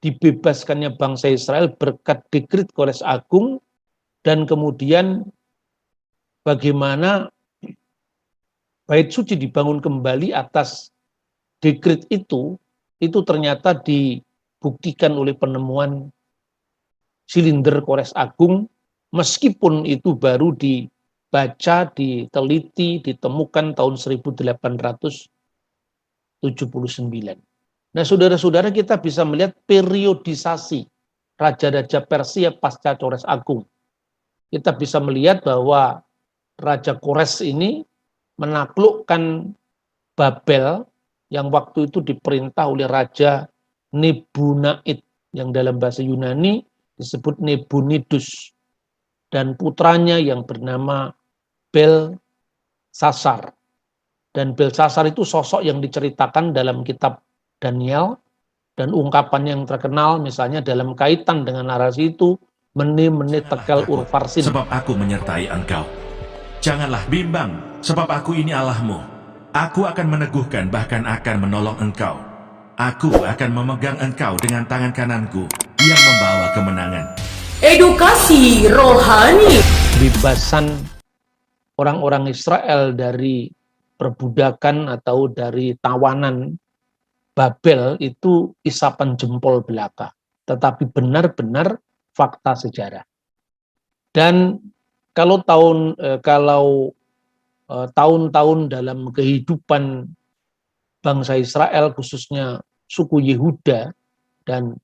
dibebaskannya bangsa Israel berkat dekret Kores Agung, dan kemudian bagaimana Bait Suci dibangun kembali atas dekret itu ternyata dibuktikan oleh penemuan silinder Kores Agung, meskipun itu baru dibaca, diteliti, ditemukan tahun 1879. Nah, saudara-saudara, kita bisa melihat periodisasi raja-raja Persia pasca Kores Agung. Kita bisa melihat bahwa Raja Kores ini menaklukkan Babel yang waktu itu diperintah oleh Raja Nebunaid, yang dalam bahasa Yunani disebut Nebunidus, dan putranya yang bernama Belsasar. Dan Belsasar itu sosok yang diceritakan dalam kitab Daniel, dan ungkapan yang terkenal misalnya dalam kaitan dengan narasi itu, mene tekel urfarsin. Sebab aku menyertai engkau. Janganlah bimbang, sebab aku ini Allahmu. Aku akan meneguhkan, bahkan akan menolong engkau. Aku akan memegang engkau dengan tangan kananku yang membawa kemenangan. Edukasi rohani. Bebasan orang-orang Israel dari perbudakan atau dari tawanan Babel itu isapan jempol belaka, tetapi benar-benar fakta sejarah. Dan kalau tahun-tahun dalam kehidupan bangsa Israel, khususnya suku Yehuda dan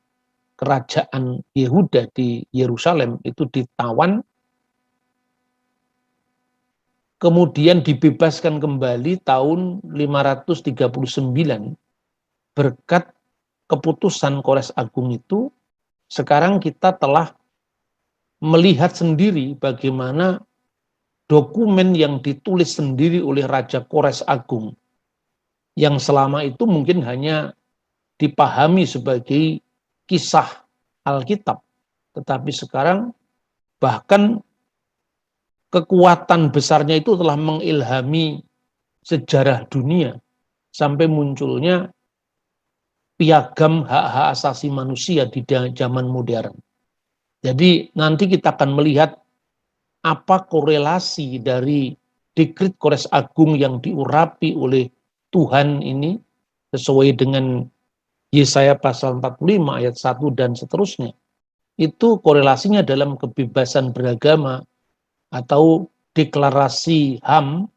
kerajaan Yehuda di Yerusalem itu ditawan, kemudian dibebaskan kembali tahun 539 berkat keputusan Kores Agung itu. Sekarang kita telah melihat sendiri bagaimana dokumen yang ditulis sendiri oleh Raja Kores Agung, yang selama itu mungkin hanya dipahami sebagai kisah Alkitab, tetapi sekarang bahkan kekuatan besarnya itu telah mengilhami sejarah dunia, sampai munculnya piagam hak-hak asasi manusia di zaman modern. Jadi nanti kita akan melihat apa korelasi dari dekret Kores Agung yang diurapi oleh Tuhan ini sesuai dengan Yesaya pasal 45 ayat 1 dan seterusnya. Itu korelasinya dalam kebebasan beragama atau deklarasi HAM,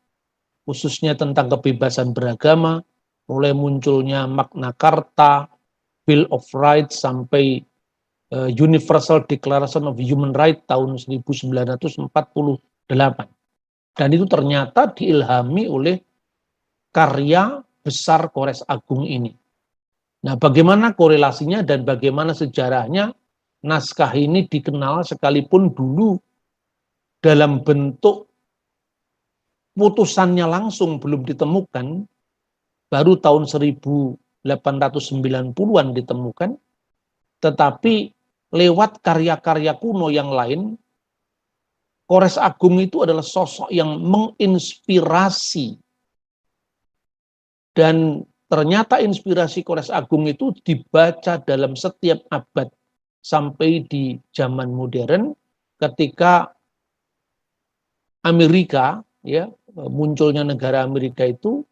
khususnya tentang kebebasan beragama, mulai munculnya Magna Carta, Bill of Rights, sampai Universal Declaration of Human Rights tahun 1948. Dan itu ternyata diilhami oleh karya besar Kores Agung ini. Nah, bagaimana korelasinya dan bagaimana sejarahnya naskah ini dikenal, sekalipun dulu dalam bentuk putusannya langsung belum ditemukan, baru tahun 1890-an ditemukan, tetapi lewat karya-karya kuno yang lain, Kores Agung itu adalah sosok yang menginspirasi. Dan ternyata inspirasi Kores Agung itu dibaca dalam setiap abad sampai di zaman modern, ketika Amerika, ya, munculnya negara Amerika itu,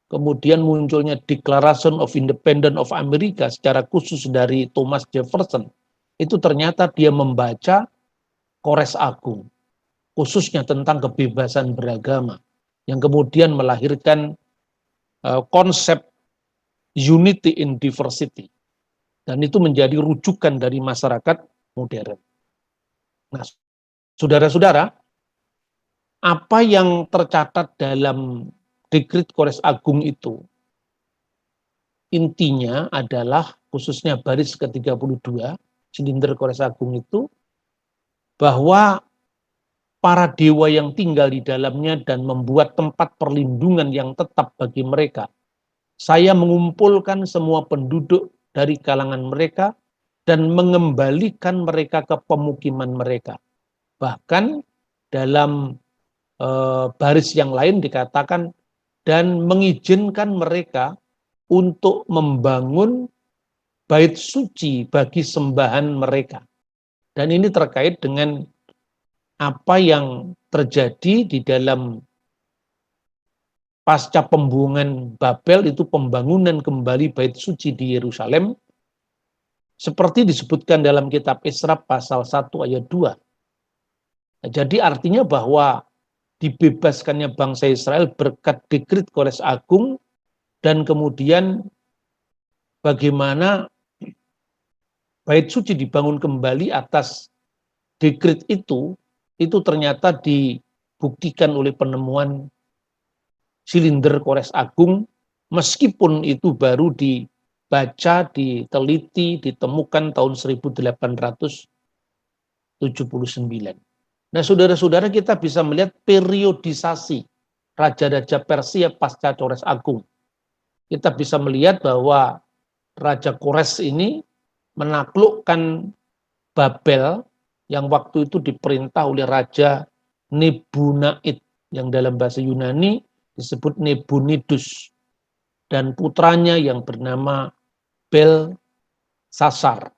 kemudian munculnya Declaration of Independence of America secara khusus dari Thomas Jefferson. Itu ternyata dia membaca Kores Agung, khususnya tentang kebebasan beragama, yang kemudian melahirkan konsep unity in diversity. Dan itu menjadi rujukan dari masyarakat modern. Nah, saudara-saudara, apa yang tercatat dalam dekret Kores Agung itu, intinya adalah, khususnya baris ke-32, silinder Kores Agung itu, bahwa para dewa yang tinggal di dalamnya dan membuat tempat perlindungan yang tetap bagi mereka. Saya mengumpulkan semua penduduk dari kalangan mereka dan mengembalikan mereka ke pemukiman mereka. Bahkan dalam baris yang lain dikatakan, dan mengizinkan mereka untuk membangun bait suci bagi sembahan mereka. Dan ini terkait dengan apa yang terjadi di dalam pasca pembuangan Babel, itu pembangunan kembali bait suci di Yerusalem, seperti disebutkan dalam kitab Esra pasal 1 ayat 2. Nah, jadi artinya bahwa dibebaskannya bangsa Israel berkat dekret Kores Agung, dan kemudian bagaimana bait suci dibangun kembali atas dekret itu ternyata dibuktikan oleh penemuan silinder Kores Agung, meskipun itu baru dibaca, diteliti, ditemukan tahun 1879. Nah, saudara-saudara, kita bisa melihat periodisasi raja-raja Persia pasca Kores Agung. Kita bisa melihat bahwa Raja Kores ini menaklukkan Babel yang waktu itu diperintah oleh Raja Nebunait, yang dalam bahasa Yunani disebut Nebunidus, dan putranya yang bernama Belsasar.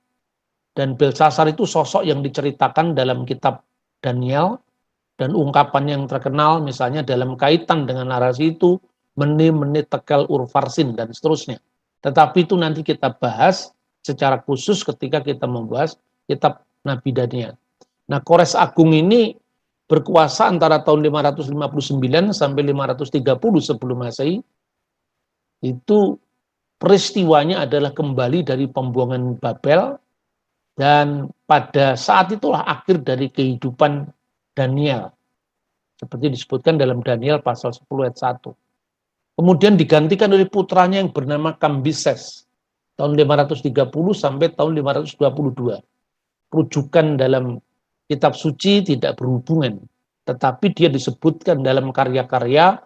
Dan Belsasar itu sosok yang diceritakan dalam kitab Daniel, dan ungkapan yang terkenal misalnya dalam kaitan dengan narasi itu, mene tekel urfarsin, dan seterusnya. Tetapi itu nanti kita bahas secara khusus ketika kita membahas kitab Nabi Daniel. Nah, Kores Agung ini berkuasa antara tahun 559 sampai 530 sebelum Masehi. Itu peristiwanya adalah kembali dari pembuangan Babel, dan pada saat itulah akhir dari kehidupan Daniel, seperti disebutkan dalam Daniel pasal 10 ayat 1. Kemudian digantikan oleh putranya yang bernama Kambises tahun 530 sampai tahun 522. Rujukan dalam kitab suci tidak berhubungan, tetapi dia disebutkan dalam karya-karya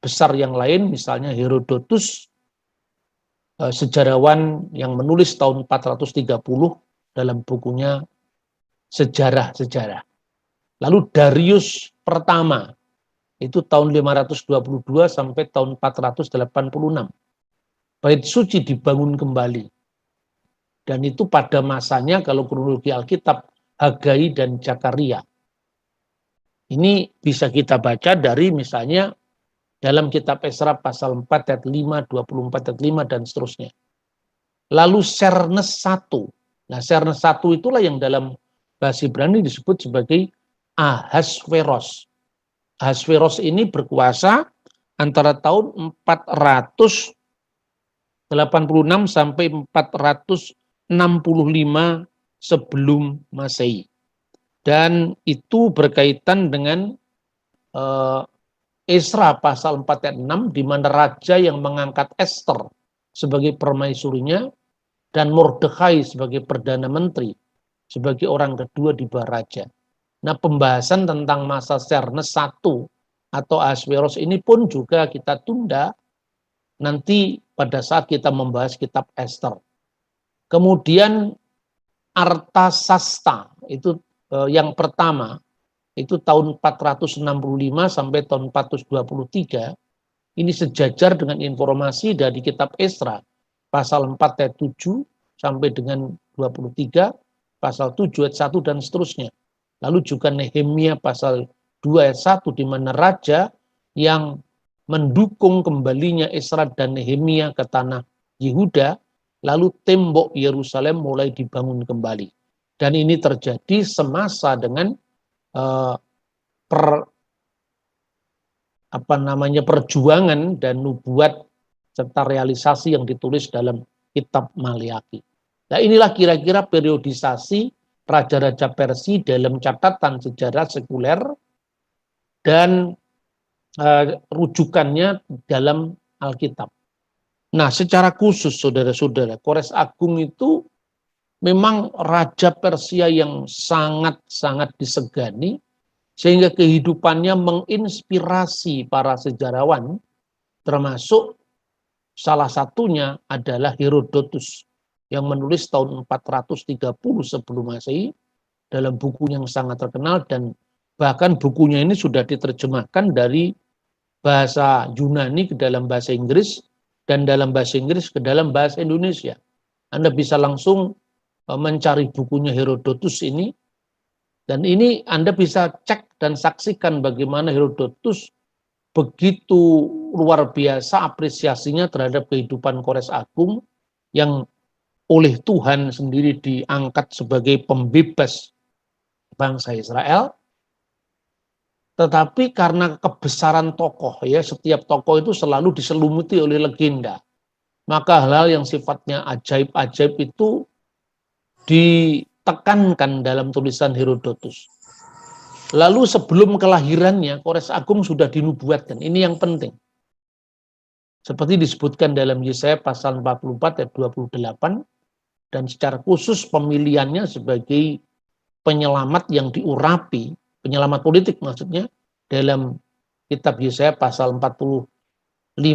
besar yang lain, misalnya Herodotus, sejarawan yang menulis tahun 430 dalam bukunya Sejarah-Sejarah. Lalu Darius pertama itu tahun 522 sampai tahun 486. Bait suci dibangun kembali. Dan itu pada masanya kalau kronologi Alkitab Hagai dan Zakaria. Ini bisa kita baca dari misalnya dalam kitab Esra pasal 4 ayat 5, 24 ayat 5 dan seterusnya. Lalu Sernes 1. Nah, Sernes 1 itulah yang dalam bahasa Ibrani disebut sebagai Ahasveros. Ahasveros ini berkuasa antara tahun 486 sampai 465 sebelum Masehi. Dan itu berkaitan dengan Esra pasal 4 ayat 6, di mana raja yang mengangkat Esther sebagai permaisurinya dan Mordekai sebagai perdana menteri, sebagai orang kedua di bawah raja. Nah, pembahasan tentang masa Sernes 1 atau Ahasveros ini pun juga kita tunda nanti pada saat kita membahas kitab Esther. Kemudian Artasasta itu yang pertama, itu tahun 465 sampai tahun 423. Ini sejajar dengan informasi dari kitab Esra pasal 4 ayat 7 sampai dengan 23, pasal 7 ayat 1 dan seterusnya. Lalu juga Nehemia pasal 2 ayat 1, di mana raja yang mendukung kembalinya Esra dan Nehemia ke tanah Yehuda, lalu tembok Yerusalem mulai dibangun kembali. Dan ini terjadi semasa dengan perjuangan dan nubuat serta realisasi yang ditulis dalam kitab Maliaki. Nah, inilah kira-kira periodisasi raja-raja Persia dalam catatan sejarah sekuler dan rujukannya dalam Alkitab. Nah, secara khusus saudara-saudara, Kores Agung itu memang raja Persia yang sangat-sangat disegani, sehingga kehidupannya menginspirasi para sejarawan, termasuk salah satunya adalah Herodotus yang menulis tahun 430 sebelum Masehi dalam buku yang sangat terkenal, dan bahkan bukunya ini sudah diterjemahkan dari bahasa Yunani ke dalam bahasa Inggris dan dalam bahasa Inggris ke dalam bahasa Indonesia. Anda bisa langsung mencari bukunya Herodotus ini, dan ini Anda bisa cek dan saksikan bagaimana Herodotus begitu luar biasa apresiasinya terhadap kehidupan Kores Agung yang oleh Tuhan sendiri diangkat sebagai pembebas bangsa Israel. Tetapi karena kebesaran tokoh, ya, setiap tokoh itu selalu diselumuti oleh legenda. Maka hal-hal yang sifatnya ajaib-ajaib itu ditekankan dalam tulisan Herodotus. Lalu sebelum kelahirannya, Kores Agung sudah dinubuatkan. Ini yang penting. Seperti disebutkan dalam Yesaya pasal 44 ayat 28, dan secara khusus pemilihannya sebagai penyelamat yang diurapi, penyelamat politik maksudnya, dalam kitab Yesaya pasal 45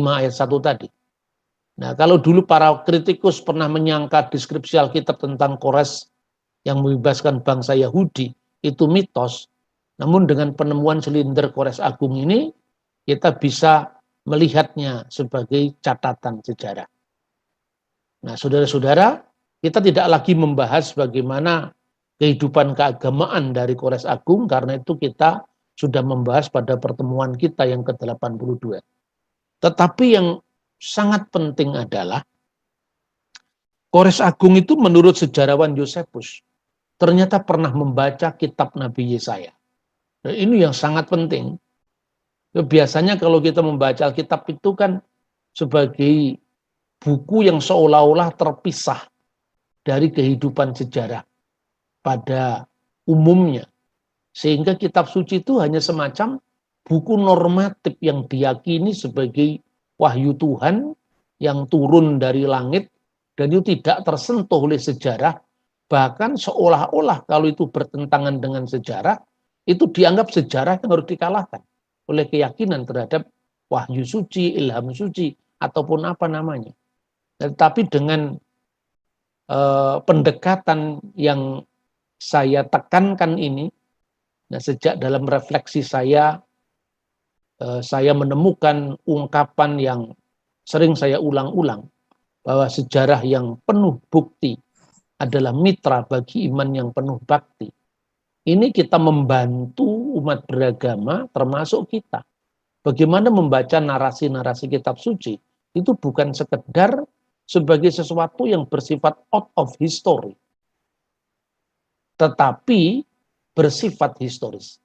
ayat 1 tadi. Nah, kalau dulu para kritikus pernah menyangka deskripsi Alkitab tentang Kores yang membebaskan bangsa Yahudi itu mitos, namun dengan penemuan silinder Kores Agung ini, kita bisa melihatnya sebagai catatan sejarah. Nah, saudara-saudara, kita tidak lagi membahas bagaimana kehidupan keagamaan dari Kores Agung, karena itu kita sudah membahas pada pertemuan kita yang ke-82. Tetapi yang sangat penting adalah Kores Agung itu menurut sejarawan Yosefus ternyata pernah membaca kitab Nabi Yesaya. Dan ini yang sangat penting. Biasanya kalau kita membaca Alkitab itu kan sebagai buku yang seolah-olah terpisah dari kehidupan sejarah pada umumnya. Sehingga kitab suci itu hanya semacam buku normatif yang diyakini sebagai wahyu Tuhan yang turun dari langit dan itu tidak tersentuh oleh sejarah, bahkan seolah-olah kalau itu bertentangan dengan sejarah, itu dianggap sejarah yang harus dikalahkan oleh keyakinan terhadap wahyu suci, ilham suci, ataupun apa namanya. Tetapi dengan pendekatan yang saya tekankan ini, nah sejak dalam refleksi saya menemukan ungkapan yang sering saya ulang-ulang, bahwa sejarah yang penuh bukti adalah mitra bagi iman yang penuh bakti. Ini kita membantu umat beragama, termasuk kita. Bagaimana membaca narasi-narasi kitab suci, itu bukan sekedar sebagai sesuatu yang bersifat out of history, tetapi bersifat historis.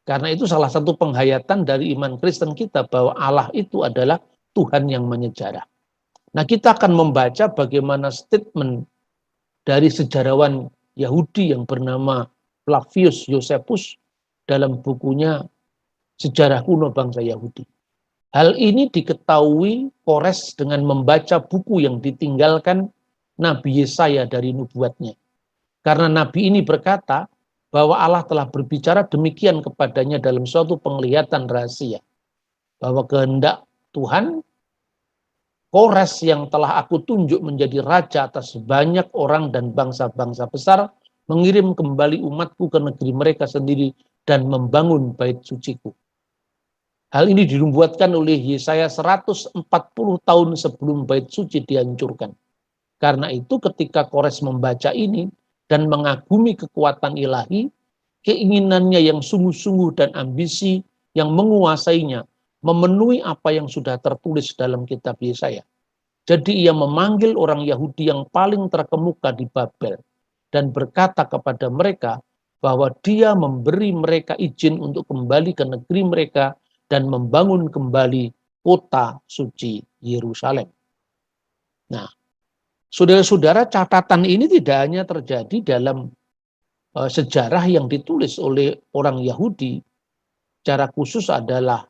Karena itu salah satu penghayatan dari iman Kristen kita, bahwa Allah itu adalah Tuhan yang menyejarah. Nah, kita akan membaca bagaimana statement dari sejarawan Yahudi yang bernama Flavius Josephus dalam bukunya Sejarah Kuno Bangsa Yahudi. Hal ini diketahui Kores dengan membaca buku yang ditinggalkan Nabi Yesaya dari nubuatnya. Karena Nabi ini berkata bahwa Allah telah berbicara demikian kepadanya dalam suatu penglihatan rahasia, bahwa kehendak Tuhan, Kores yang telah aku tunjuk menjadi raja atas banyak orang dan bangsa-bangsa besar, mengirim kembali umatku ke negeri mereka sendiri dan membangun bait suciku. Hal ini dinubuatkan oleh Yesaya 140 tahun sebelum bait suci dihancurkan. Karena itu ketika Kores membaca ini dan mengagumi kekuatan ilahi, keinginannya yang sungguh-sungguh dan ambisi yang menguasainya memenuhi apa yang sudah tertulis dalam kitab Yesaya. Jadi ia memanggil orang Yahudi yang paling terkemuka di Babel dan berkata kepada mereka bahwa dia memberi mereka izin untuk kembali ke negeri mereka dan membangun kembali kota suci Yerusalem. Nah, saudara-saudara, catatan ini tidak hanya terjadi dalam sejarah yang ditulis oleh orang Yahudi, secara khusus adalah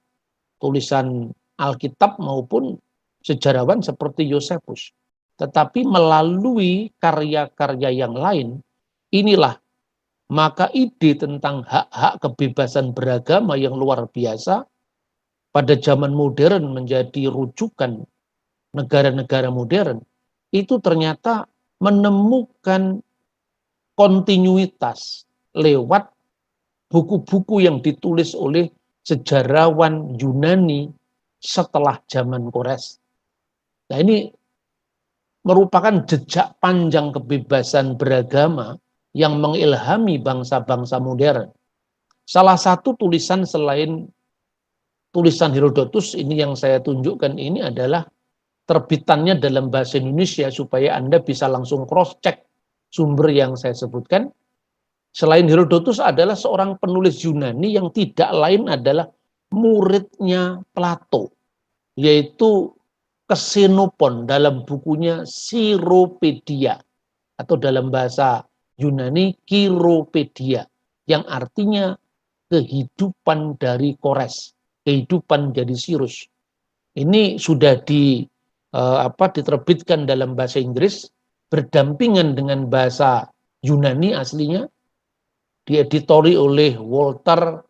tulisan Alkitab maupun sejarawan seperti Yosefus. Tetapi melalui karya-karya yang lain, inilah maka ide tentang hak-hak kebebasan beragama yang luar biasa pada zaman modern menjadi rujukan negara-negara modern, itu ternyata menemukan kontinuitas lewat buku-buku yang ditulis oleh sejarawan Yunani setelah zaman Kores. Nah, ini merupakan jejak panjang kebebasan beragama yang mengilhami bangsa-bangsa modern. Salah satu tulisan selain tulisan Herodotus ini yang saya tunjukkan ini adalah terbitannya dalam bahasa Indonesia supaya Anda bisa langsung cross-check sumber yang saya sebutkan. Selain Herodotus adalah seorang penulis Yunani yang tidak lain adalah muridnya Plato, yaitu Xenopon dalam bukunya Cyropedia atau dalam bahasa Yunani Chiropedia yang artinya kehidupan dari Kores, kehidupan dari Sirus. Ini sudah diterbitkan dalam bahasa Inggris berdampingan dengan bahasa Yunani aslinya, dieditori oleh Walter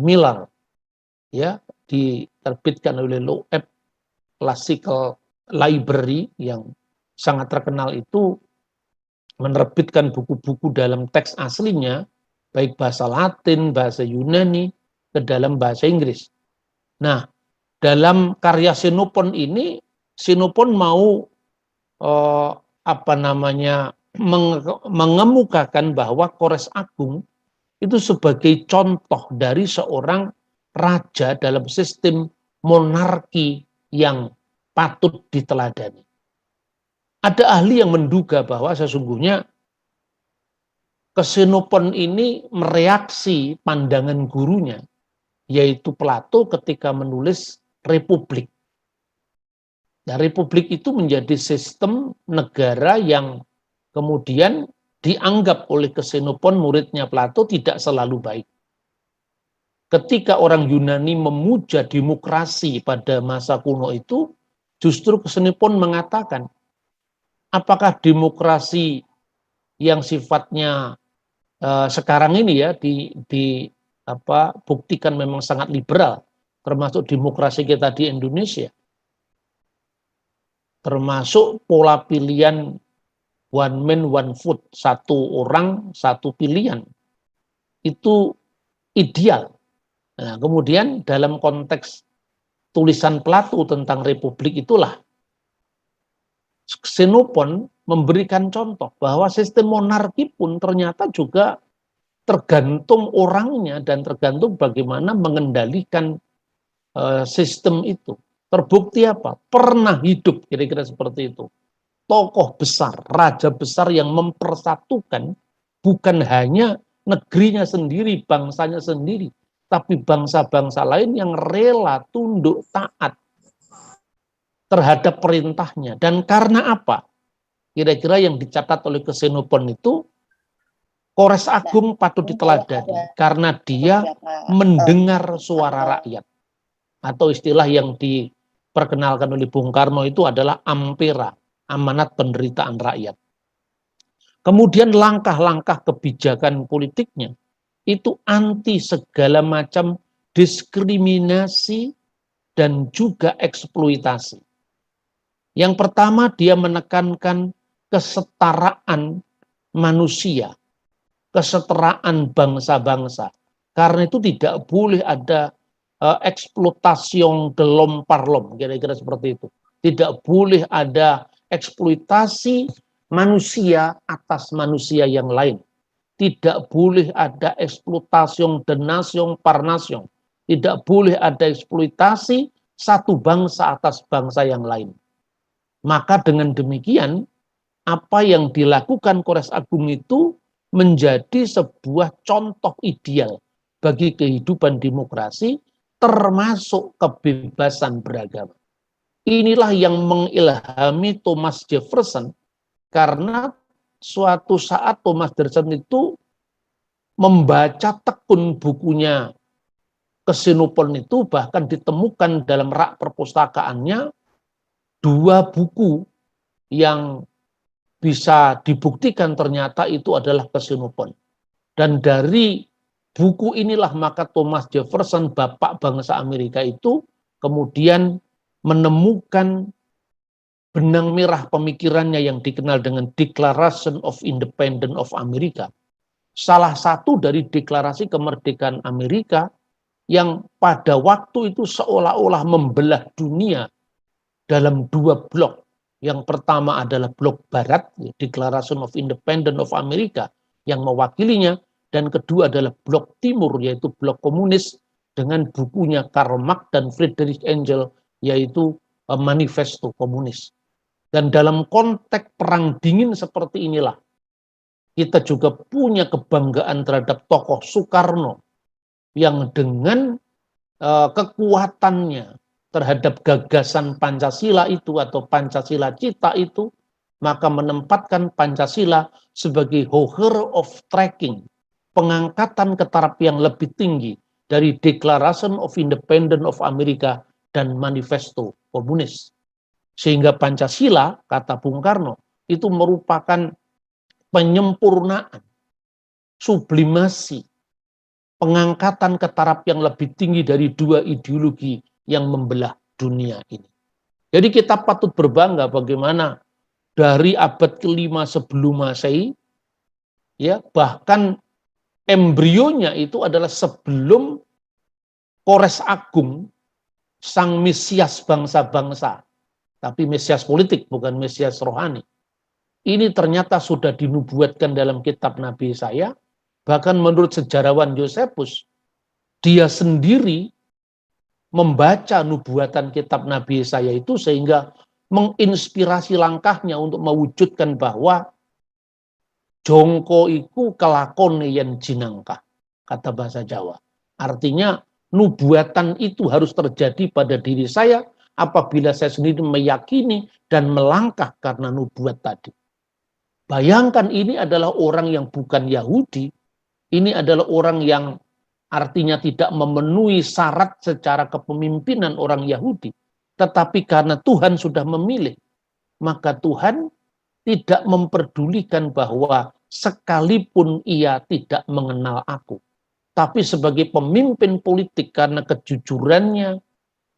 Miller, ya, diterbitkan oleh Loeb Classical Library yang sangat terkenal itu, menerbitkan buku-buku dalam teks aslinya baik bahasa Latin, bahasa Yunani ke dalam bahasa Inggris. Nah, dalam karya Xenopon ini, Xenopon mau mengemukakan bahwa Kores Agung itu sebagai contoh dari seorang raja dalam sistem monarki yang patut diteladani. Ada ahli yang menduga bahwa sesungguhnya Xenopon ini mereaksi pandangan gurunya, yaitu Plato ketika menulis Republik. Nah, Republik itu menjadi sistem negara yang kemudian dianggap oleh Xenopon muridnya Plato tidak selalu baik. Ketika orang Yunani memuja demokrasi pada masa kuno itu, justru Xenopon mengatakan, apakah demokrasi yang sifatnya sekarang ini ya buktikan memang sangat liberal, termasuk demokrasi kita di Indonesia, termasuk pola pilihan one man one vote, satu orang satu pilihan, itu ideal. Nah, kemudian dalam konteks tulisan Plato tentang Republik itulah Xenopon memberikan contoh bahwa sistem monarki pun ternyata juga tergantung orangnya dan tergantung bagaimana mengendalikan sistem itu. Terbukti apa? Pernah hidup kira-kira seperti itu. Tokoh besar, raja besar yang mempersatukan bukan hanya negerinya sendiri, bangsanya sendiri, tapi bangsa-bangsa lain yang rela tunduk taat terhadap perintahnya. Dan karena apa? Kira-kira yang dicatat oleh Xenopon itu, Kores Agung patut diteladani karena dia mendengar suara rakyat. Atau istilah yang diperkenalkan oleh Bung Karno itu adalah ampera, amanat penderitaan rakyat. Kemudian langkah-langkah kebijakan politiknya itu anti segala macam diskriminasi dan juga eksploitasi. Yang pertama, dia menekankan kesetaraan manusia, kesetaraan bangsa-bangsa. Karena itu tidak boleh ada eksploitasi delom parlom, kira-kira seperti itu. Tidak boleh ada eksploitasi manusia atas manusia yang lain. Tidak boleh ada eksploitasi de nation par nation. Tidak boleh ada eksploitasi satu bangsa atas bangsa yang lain. Maka dengan demikian, apa yang dilakukan Kores Agung itu menjadi sebuah contoh ideal bagi kehidupan demokrasi, termasuk kebebasan beragama. Inilah yang mengilhami Thomas Jefferson, karena suatu saat Thomas Jefferson itu membaca tekun bukunya Xenopon itu, bahkan ditemukan dalam rak perpustakaannya 2 buku yang bisa dibuktikan ternyata itu adalah Xenopon. Dan dari buku inilah maka Thomas Jefferson, bapak bangsa Amerika itu, kemudian menemukan benang merah pemikirannya yang dikenal dengan Declaration of Independence of America. Salah satu dari deklarasi kemerdekaan Amerika yang pada waktu itu seolah-olah membelah dunia dalam 2 blok. Yang pertama adalah blok barat, Declaration of Independence of America yang mewakilinya, dan kedua adalah blok timur, yaitu blok komunis dengan bukunya Karl Marx dan Friedrich Engels, yaitu Manifesto Komunis. Dan dalam konteks perang dingin seperti inilah, kita juga punya kebanggaan terhadap tokoh Soekarno yang dengan kekuatannya terhadap gagasan Pancasila itu atau Pancasila Cita itu, maka menempatkan Pancasila sebagai higher of tracking, pengangkatan ke taraf yang lebih tinggi dari Declaration of Independence of America dan Manifesto Komunis. Sehingga Pancasila, kata Bung Karno, itu merupakan penyempurnaan, sublimasi, pengangkatan ke taraf yang lebih tinggi dari dua ideologi yang membelah dunia ini. Jadi kita patut berbangga bagaimana dari abad ke-5 sebelum Masehi, ya, bahkan embrionya itu adalah sebelum Kores Agung, sang Mesias bangsa-bangsa, tapi Mesias politik bukan Mesias rohani. Ini ternyata sudah dinubuatkan dalam kitab Nabi Yesaya. Bahkan menurut sejarawan Josephus, dia sendiri membaca nubuatan kitab Nabi Yesaya itu sehingga menginspirasi langkahnya untuk mewujudkan bahwa jongko iku kelakone yen jinangkah, kata bahasa Jawa. Artinya nubuatan itu harus terjadi pada diri saya apabila saya sendiri meyakini dan melangkah karena nubuat tadi. Bayangkan ini adalah orang yang bukan Yahudi, ini adalah orang yang artinya tidak memenuhi syarat secara kepemimpinan orang Yahudi. Tetapi karena Tuhan sudah memilih, maka Tuhan tidak memperdulikan bahwa sekalipun ia tidak mengenal aku. Tapi sebagai pemimpin politik karena kejujurannya,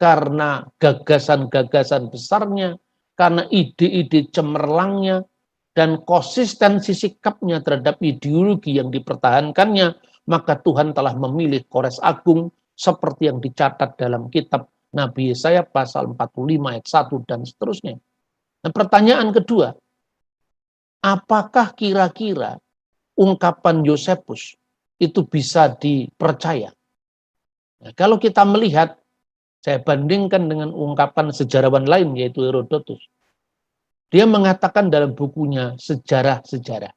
karena gagasan-gagasan besarnya, karena ide-ide cemerlangnya, dan konsistensi sikapnya terhadap ideologi yang dipertahankannya, maka Tuhan telah memilih Kores Agung seperti yang dicatat dalam kitab Nabi Yesaya pasal 45 ayat 1 dan seterusnya. Nah, pertanyaan kedua, apakah kira-kira ungkapan Josephus itu bisa dipercaya? Nah, kalau kita melihat, saya bandingkan dengan ungkapan sejarawan lain yaitu Herodotus. Dia mengatakan dalam bukunya Sejarah-Sejarah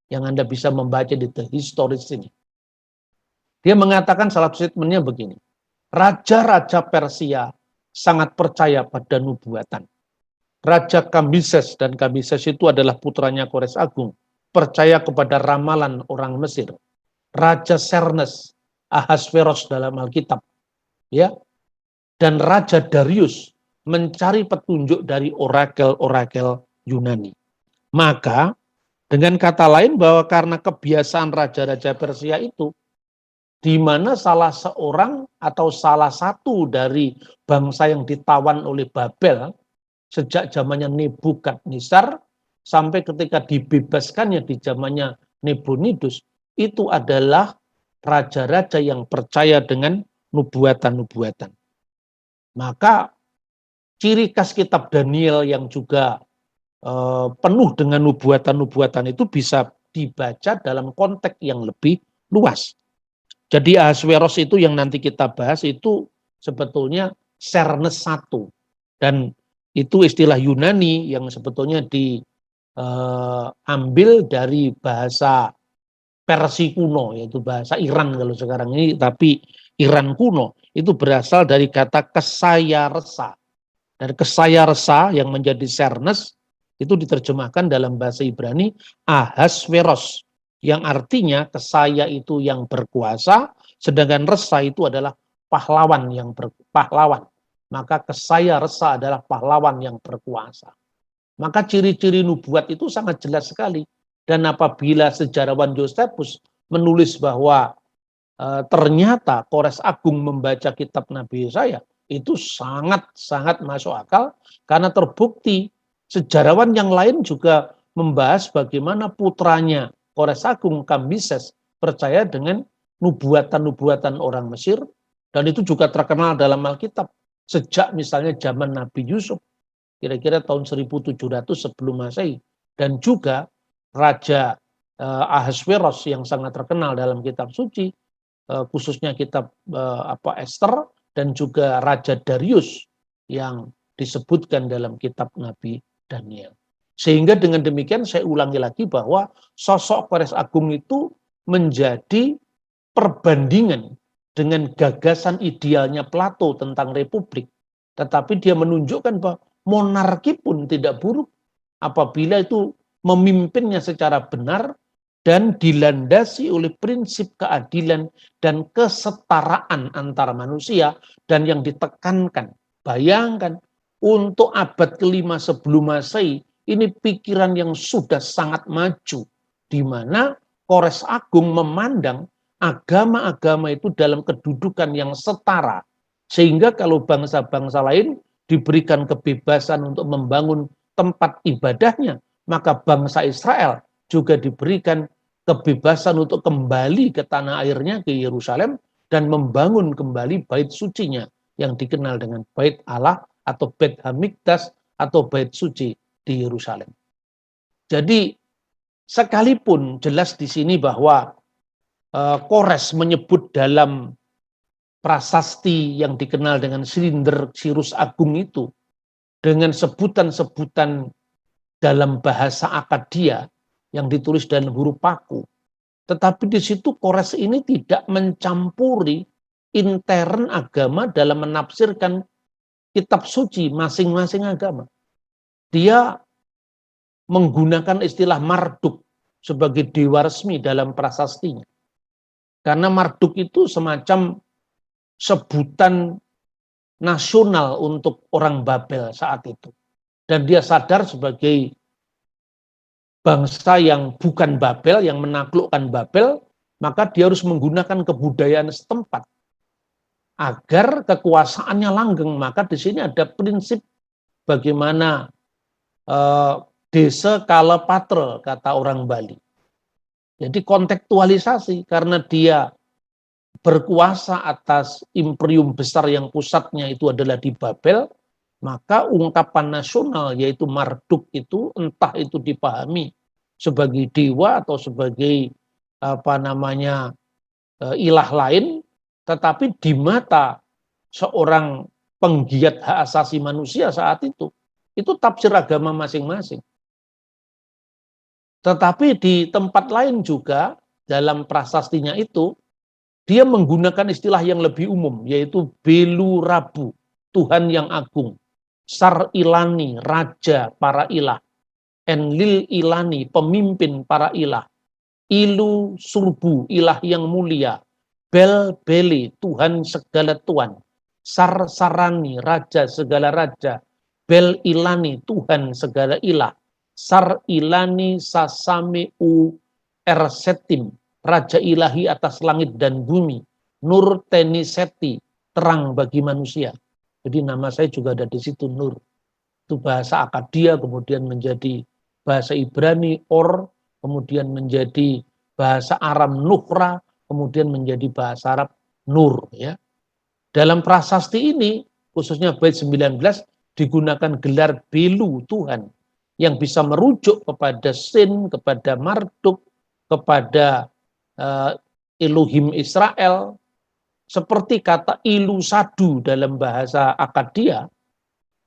yang Anda bisa membaca di The Histories ini. Dia mengatakan salah satu statementnya begini, raja-raja Persia sangat percaya pada nubuatan. Raja Kambises, dan Kambises itu adalah putranya Kores Agung, percaya kepada ramalan orang Mesir. Raja Sernes, Ahasveros dalam Alkitab, ya, dan Raja Darius mencari petunjuk dari orakel-orakel Yunani. Maka dengan kata lain bahwa karena kebiasaan raja-raja Persia itu, di mana salah seorang atau salah satu dari bangsa yang ditawan oleh Babel sejak zamannya Nebukadnezar sampai ketika dibebaskannya di zamannya Nabonidus, itu adalah raja-raja yang percaya dengan nubuatan-nubuatan. Maka ciri khas kitab Daniel yang juga penuh dengan nubuatan-nubuatan itu bisa dibaca dalam konteks yang lebih luas. Jadi Ahasveros itu yang nanti kita bahas itu sebetulnya Sernes I. Dan itu istilah Yunani yang sebetulnya diambil dari bahasa Persia kuno, yaitu bahasa Iran kalau sekarang ini, tapi Iran kuno itu berasal dari kata kesayaresa. Dan kesayaresa yang menjadi Sernes itu diterjemahkan dalam bahasa Ibrani Ahasveros, yang artinya kesaya itu yang berkuasa, sedangkan resa itu adalah pahlawan yang pahlawan. Maka kesaya resa adalah pahlawan yang berkuasa. Maka ciri-ciri nubuat itu sangat jelas sekali. Dan apabila sejarawan Josephus menulis bahwa ternyata Kores Agung membaca kitab Nabi Yesaya, itu sangat-sangat masuk akal karena terbukti sejarawan yang lain juga membahas bagaimana putranya Kores Agung Kambises percaya dengan nubuatan-nubuatan orang Mesir, dan itu juga terkenal dalam Alkitab sejak misalnya zaman Nabi Yusuf. kira-kira tahun 1700 sebelum Masehi, dan juga Raja Ahasveros yang sangat terkenal dalam kitab suci, khususnya kitab Ester, dan juga Raja Darius yang disebutkan dalam kitab Nabi Daniel. Sehingga dengan demikian saya ulangi lagi bahwa sosok Kores Agung itu menjadi perbandingan dengan gagasan idealnya Plato tentang republik. Tetapi dia menunjukkan bahwa monarki pun tidak buruk apabila itu memimpinnya secara benar dan dilandasi oleh prinsip keadilan dan kesetaraan antara manusia, dan yang ditekankan. Bayangkan, untuk abad kelima sebelum Masehi, ini pikiran yang sudah sangat maju, di mana Kores Agung memandang agama-agama itu dalam kedudukan yang setara, sehingga kalau bangsa-bangsa lain diberikan kebebasan untuk membangun tempat ibadahnya, maka bangsa Israel juga diberikan kebebasan untuk kembali ke tanah airnya, ke Yerusalem, dan membangun kembali bait sucinya yang dikenal dengan bait Allah atau Beit Hamikdash atau bait suci di Yerusalem. Jadi sekalipun jelas di sini bahwa Kores menyebut dalam prasasti yang dikenal dengan silinder Sirus Agung itu dengan sebutan-sebutan dalam bahasa Akkadia yang ditulis dalam huruf paku. Tetapi di situ Kores ini tidak mencampuri intern agama dalam menafsirkan kitab suci masing-masing agama. Dia menggunakan istilah Marduk sebagai dewa resmi dalam prasastinya. Karena Marduk itu semacam sebutan nasional untuk orang Babel saat itu. Dan dia sadar sebagai bangsa yang bukan Babel, yang menaklukkan Babel, maka dia harus menggunakan kebudayaan setempat agar kekuasaannya langgeng. Maka di sini ada prinsip bagaimana desa kala patra, kata orang Bali. Jadi kontekstualisasi, karena dia berkuasa atas imperium besar yang pusatnya itu adalah di Babel, maka ungkapan nasional yaitu Marduk itu entah itu dipahami sebagai dewa atau sebagai ilah lain, tetapi di mata seorang penggiat hak asasi manusia saat itu tafsir agama masing-masing. Tetapi di tempat lain juga dalam prasastinya itu dia menggunakan istilah yang lebih umum, yaitu Belu Rabu, Tuhan yang agung, Sar Ilani, Raja para ilah, Enlil Ilani, pemimpin para ilah, Ilu Surbu, ilah yang mulia, Bel Beli, Tuhan segala tuan, Sar Sarani, Raja segala raja, Bel Ilani, Tuhan segala ilah, Sar Ilani Sasami'u Ersetim, Raja ilahi atas langit dan bumi, Nur Teniseti, terang bagi manusia. Jadi nama saya juga ada di situ, Nur. Itu bahasa Akkadia, kemudian menjadi bahasa Ibrani, Or, kemudian menjadi bahasa Aram Nuhra, kemudian menjadi bahasa Arab Nur. Ya. Dalam prasasti ini, khususnya bait 19, digunakan gelar Belu, Tuhan, yang bisa merujuk kepada Sin, kepada Marduk, kepada Elohim Israel, seperti kata Ilu Sadu dalam bahasa Akkadia,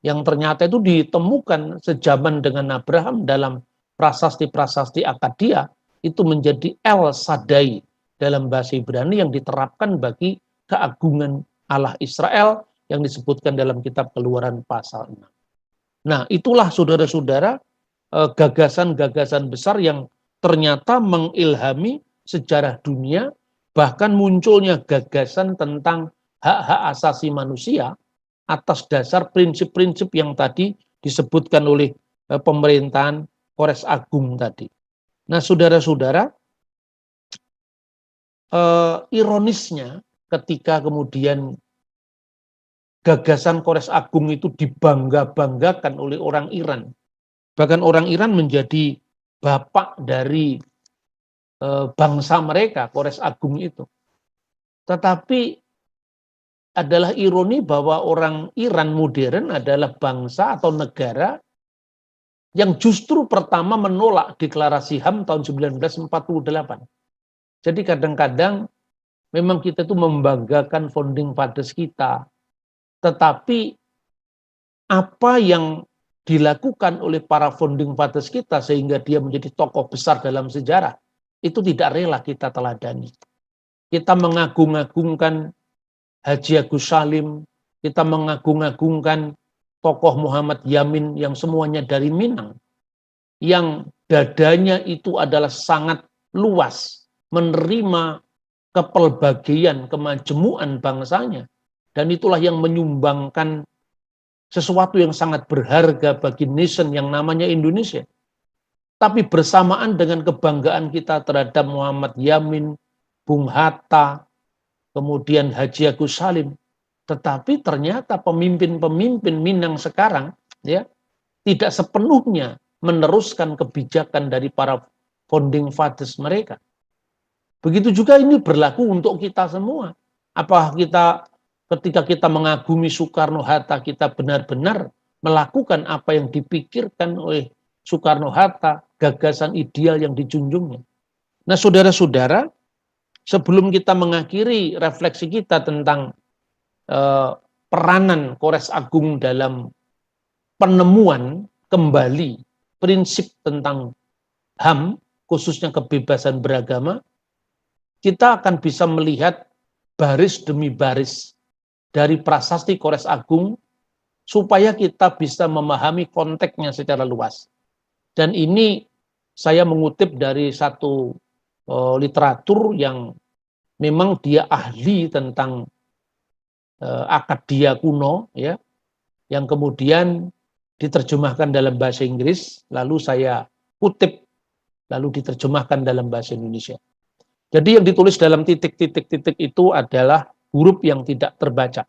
yang ternyata itu ditemukan sejaman dengan Abraham dalam prasasti-prasasti Akkadia, itu menjadi El Shaddai dalam bahasa Ibrani yang diterapkan bagi keagungan Allah Israel yang disebutkan dalam kitab Keluaran pasal 6. Nah, itulah saudara-saudara gagasan-gagasan besar yang ternyata mengilhami sejarah dunia, bahkan munculnya gagasan tentang hak-hak asasi manusia atas dasar prinsip-prinsip yang tadi disebutkan oleh pemerintahan Kores Agung tadi. Nah, saudara-saudara, ironisnya ketika kemudian gagasan Kores Agung itu dibangga-banggakan oleh orang Iran, bahkan orang Iran menjadi bapak dari bangsa mereka, Kores Agung itu. Tetapi adalah ironi bahwa orang Iran modern adalah bangsa atau negara yang justru pertama menolak deklarasi HAM tahun 1948. Jadi kadang-kadang memang kita itu membanggakan founding fathers kita, tetapi apa yang dilakukan oleh para founding fathers kita sehingga dia menjadi tokoh besar dalam sejarah, itu tidak rela kita teladani. Kita mengagung-agungkan Haji Agus Salim, kita mengagung-agungkan tokoh Muhammad Yamin yang semuanya dari Minang, yang dadanya itu adalah sangat luas, menerima kepelbagaian, kemajemukan bangsanya, dan itulah yang menyumbangkan sesuatu yang sangat berharga bagi nation yang namanya Indonesia. Tapi bersamaan dengan kebanggaan kita terhadap Muhammad Yamin, Bung Hatta, kemudian Haji Agus Salim, tetapi ternyata pemimpin-pemimpin Minang sekarang ya tidak sepenuhnya meneruskan kebijakan dari para founding fathers mereka. Begitu juga ini berlaku untuk kita semua. Apakah kita ketika kita mengagumi Soekarno-Hatta, kita benar-benar melakukan apa yang dipikirkan oleh Soekarno-Hatta, gagasan ideal yang dijunjungnya. Nah, saudara-saudara, sebelum kita mengakhiri refleksi kita tentang peranan Kores Agung dalam penemuan kembali prinsip tentang HAM, khususnya kebebasan beragama, kita akan bisa melihat baris demi baris dari prasasti Kores Agung supaya kita bisa memahami konteksnya secara luas. Dan ini saya mengutip dari satu literatur yang memang dia ahli tentang Akadia kuno, ya, yang kemudian diterjemahkan dalam bahasa Inggris, lalu saya kutip, lalu diterjemahkan dalam bahasa Indonesia. Jadi yang ditulis dalam titik-titik-titik itu adalah huruf yang tidak terbaca.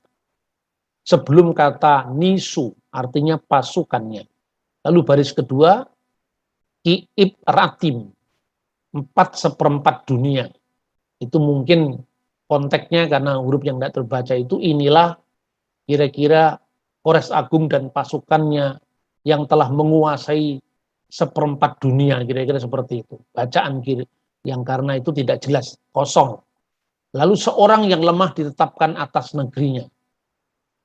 Sebelum kata nisu, artinya pasukannya. Lalu baris kedua, ki'ib ratim, 4/4 dunia. Itu mungkin konteksnya karena huruf yang tidak terbaca itu, inilah kira-kira Kores Agung dan pasukannya yang telah menguasai 1/4 dunia, kira-kira seperti itu. Bacaan kiri yang karena itu tidak jelas, kosong. Lalu seorang yang lemah ditetapkan atas negerinya.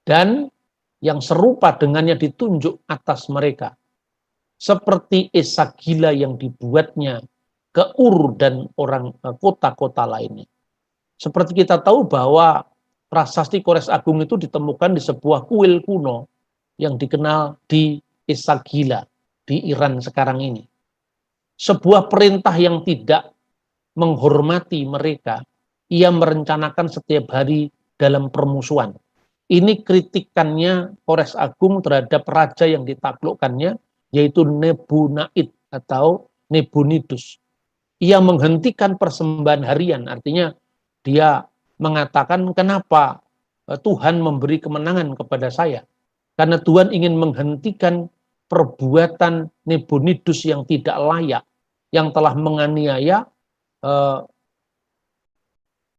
Dan yang serupa dengannya ditunjuk atas mereka. Seperti Esagila yang dibuatnya ke Ur dan orang kota-kota lainnya. Seperti kita tahu bahwa prasasti Kores Agung itu ditemukan di sebuah kuil kuno yang dikenal di Esagila, di Iran sekarang ini. Sebuah perintah yang tidak menghormati mereka, ia merencanakan setiap hari dalam permusuhan. Ini kritikannya Kores Agung terhadap raja yang ditaklukkannya, yaitu Nebunaid atau Nebunidus. Ia menghentikan persembahan harian, artinya dia mengatakan, kenapa Tuhan memberi kemenangan kepada saya? Karena Tuhan ingin menghentikan perbuatan Nebunidus yang tidak layak, yang telah menganiaya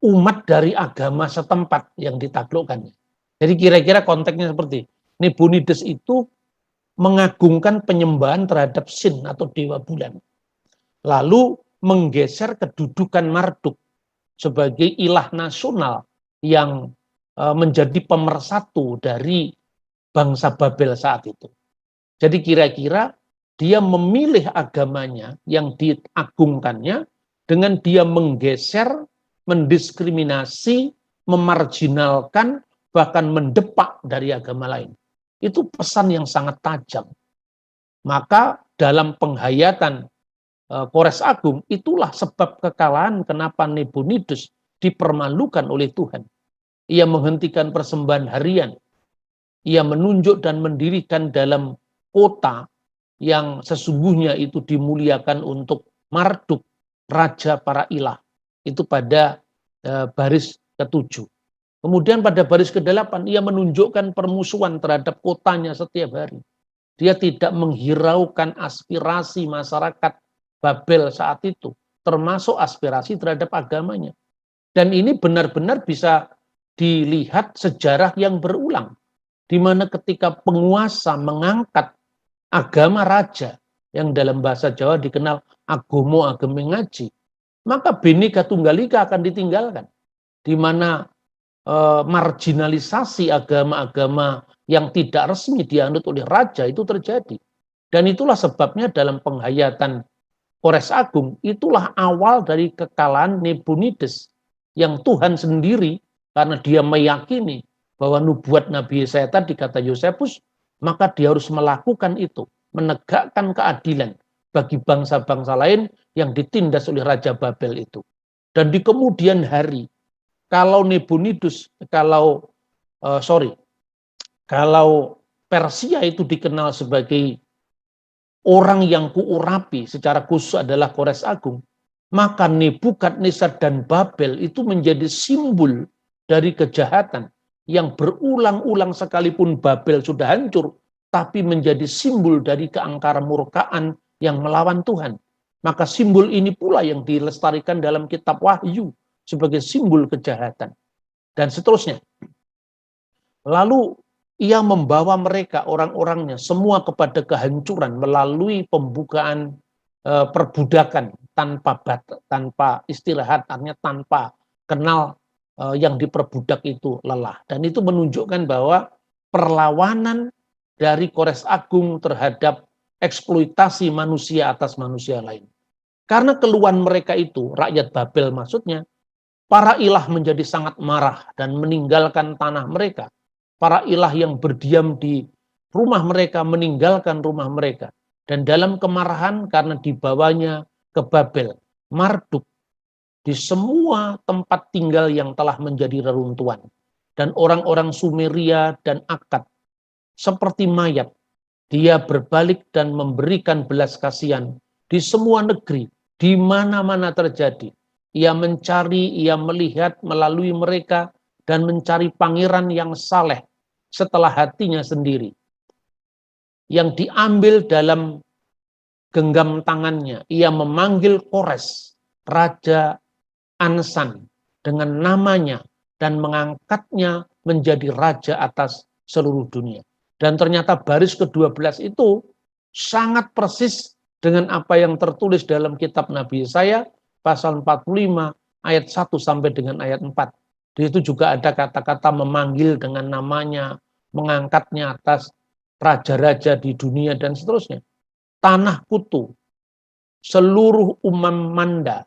umat dari agama setempat yang ditaklukkannya. Jadi kira-kira konteksnya seperti Nebunidus itu mengagungkan penyembahan terhadap Sin atau dewa bulan. Lalu menggeser kedudukan Marduk sebagai ilah nasional yang menjadi pemersatu dari bangsa Babel saat itu. Jadi kira-kira dia memilih agamanya yang diagungkannya dengan dia menggeser, mendiskriminasi, memarginalkan, bahkan mendepak dari agama lain. Itu pesan yang sangat tajam. Maka dalam penghayatan Kores Agung, itulah sebab kekalahan kenapa Nebunidus dipermalukan oleh Tuhan. Ia menghentikan persembahan harian. Ia menunjuk dan mendirikan dalam kota yang sesungguhnya itu dimuliakan untuk Marduk, raja para ilah. Itu pada baris ke-7. Kemudian pada baris ke-8, ia menunjukkan permusuhan terhadap kotanya setiap hari. Dia tidak menghiraukan aspirasi masyarakat Babel saat itu, termasuk aspirasi terhadap agamanya. Dan ini benar-benar bisa dilihat sejarah yang berulang, di mana ketika penguasa mengangkat agama raja, yang dalam bahasa Jawa dikenal agomo ageme ngaji, maka Bhinneka Tunggal Ika akan ditinggalkan, di mana marginalisasi agama-agama yang tidak resmi dianut oleh raja itu terjadi. Dan itulah sebabnya dalam penghayatan Kores Agung, itulah awal dari kekalahan Nabonides, yang Tuhan sendiri, karena dia meyakini bahwa nubuat Nabi Yesaya tadi kata Yosefus, maka dia harus melakukan itu, menegakkan keadilan bagi bangsa-bangsa lain yang ditindas oleh Raja Babel itu. Dan di kemudian hari, kalau Nabonides, kalau Persia itu dikenal sebagai orang yang kuurapi, secara khusus adalah Kores Agung, maka Nebukadnezar dan Babel itu menjadi simbol dari kejahatan yang berulang-ulang, sekalipun Babel sudah hancur, tapi menjadi simbol dari keangkara murkaan yang melawan Tuhan. Maka simbol ini pula yang dilestarikan dalam kitab Wahyu sebagai simbol kejahatan. Dan seterusnya. Lalu ia membawa mereka, orang-orangnya, semua kepada kehancuran melalui pembukaan perbudakan tanpa istirahat, artinya tanpa kenal yang diperbudak itu lelah. Dan itu menunjukkan bahwa perlawanan dari Kores Agung terhadap eksploitasi manusia atas manusia lain. Karena keluhan mereka itu, rakyat Babel maksudnya, para ilah menjadi sangat marah dan meninggalkan tanah mereka. Para ilah yang berdiam di rumah mereka meninggalkan rumah mereka. Dan dalam kemarahan karena dibawanya ke Babel, Marduk di semua tempat tinggal yang telah menjadi reruntuhan. Dan orang-orang Sumeria dan Akkad seperti mayat, dia berbalik dan memberikan belas kasihan di semua negeri, di mana-mana terjadi. Ia mencari, ia melihat melalui mereka dan mencari pangeran yang saleh setelah hatinya sendiri. Yang diambil dalam genggam tangannya, ia memanggil Kores, Raja Ansan dengan namanya dan mengangkatnya menjadi raja atas seluruh dunia. Dan ternyata baris ke-12 itu sangat persis dengan apa yang tertulis dalam kitab Nabi Yesaya pasal 45 ayat 1 sampai dengan ayat 4. Di situ juga ada kata-kata memanggil dengan namanya, mengangkatnya atas raja-raja di dunia dan seterusnya. Tanah kutu, seluruh Manda,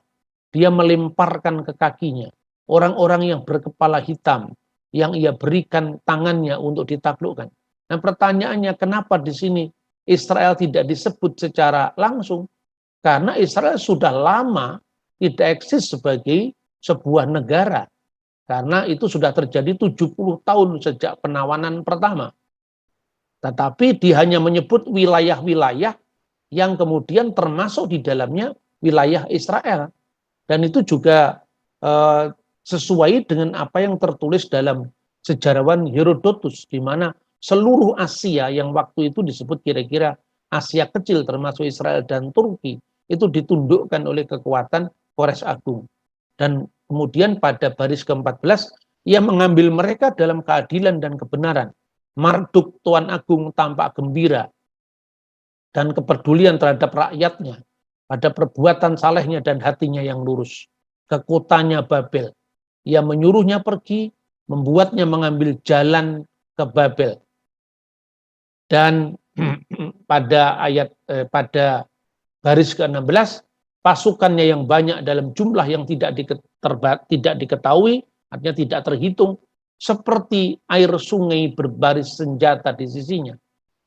dia melemparkan ke kakinya. Orang-orang yang berkepala hitam, yang ia berikan tangannya untuk ditaklukkan. Nah pertanyaannya, kenapa di sini Israel tidak disebut secara langsung? Karena Israel sudah lama tidak eksis sebagai sebuah negara. Karena itu sudah terjadi 70 tahun sejak penawanan pertama. Tetapi dia hanya menyebut wilayah-wilayah yang kemudian termasuk di dalamnya wilayah Israel. Dan itu juga sesuai dengan apa yang tertulis dalam sejarawan Herodotus, di mana seluruh Asia yang waktu itu disebut kira-kira Asia kecil termasuk Israel dan Turki, itu ditundukkan oleh kekuatan Kores Agung. Dan kemudian pada baris ke-14, ia mengambil mereka dalam keadilan dan kebenaran. Marduk Tuan Agung tampak gembira dan kepedulian terhadap rakyatnya, pada perbuatan salehnya dan hatinya yang lurus. Ke kotanya Babel, ia menyuruhnya pergi, membuatnya mengambil jalan ke Babel. Dan pada baris ke-16, pasukannya yang banyak dalam jumlah yang tidak diketahui, artinya tidak terhitung, seperti air sungai berbaris senjata di sisinya.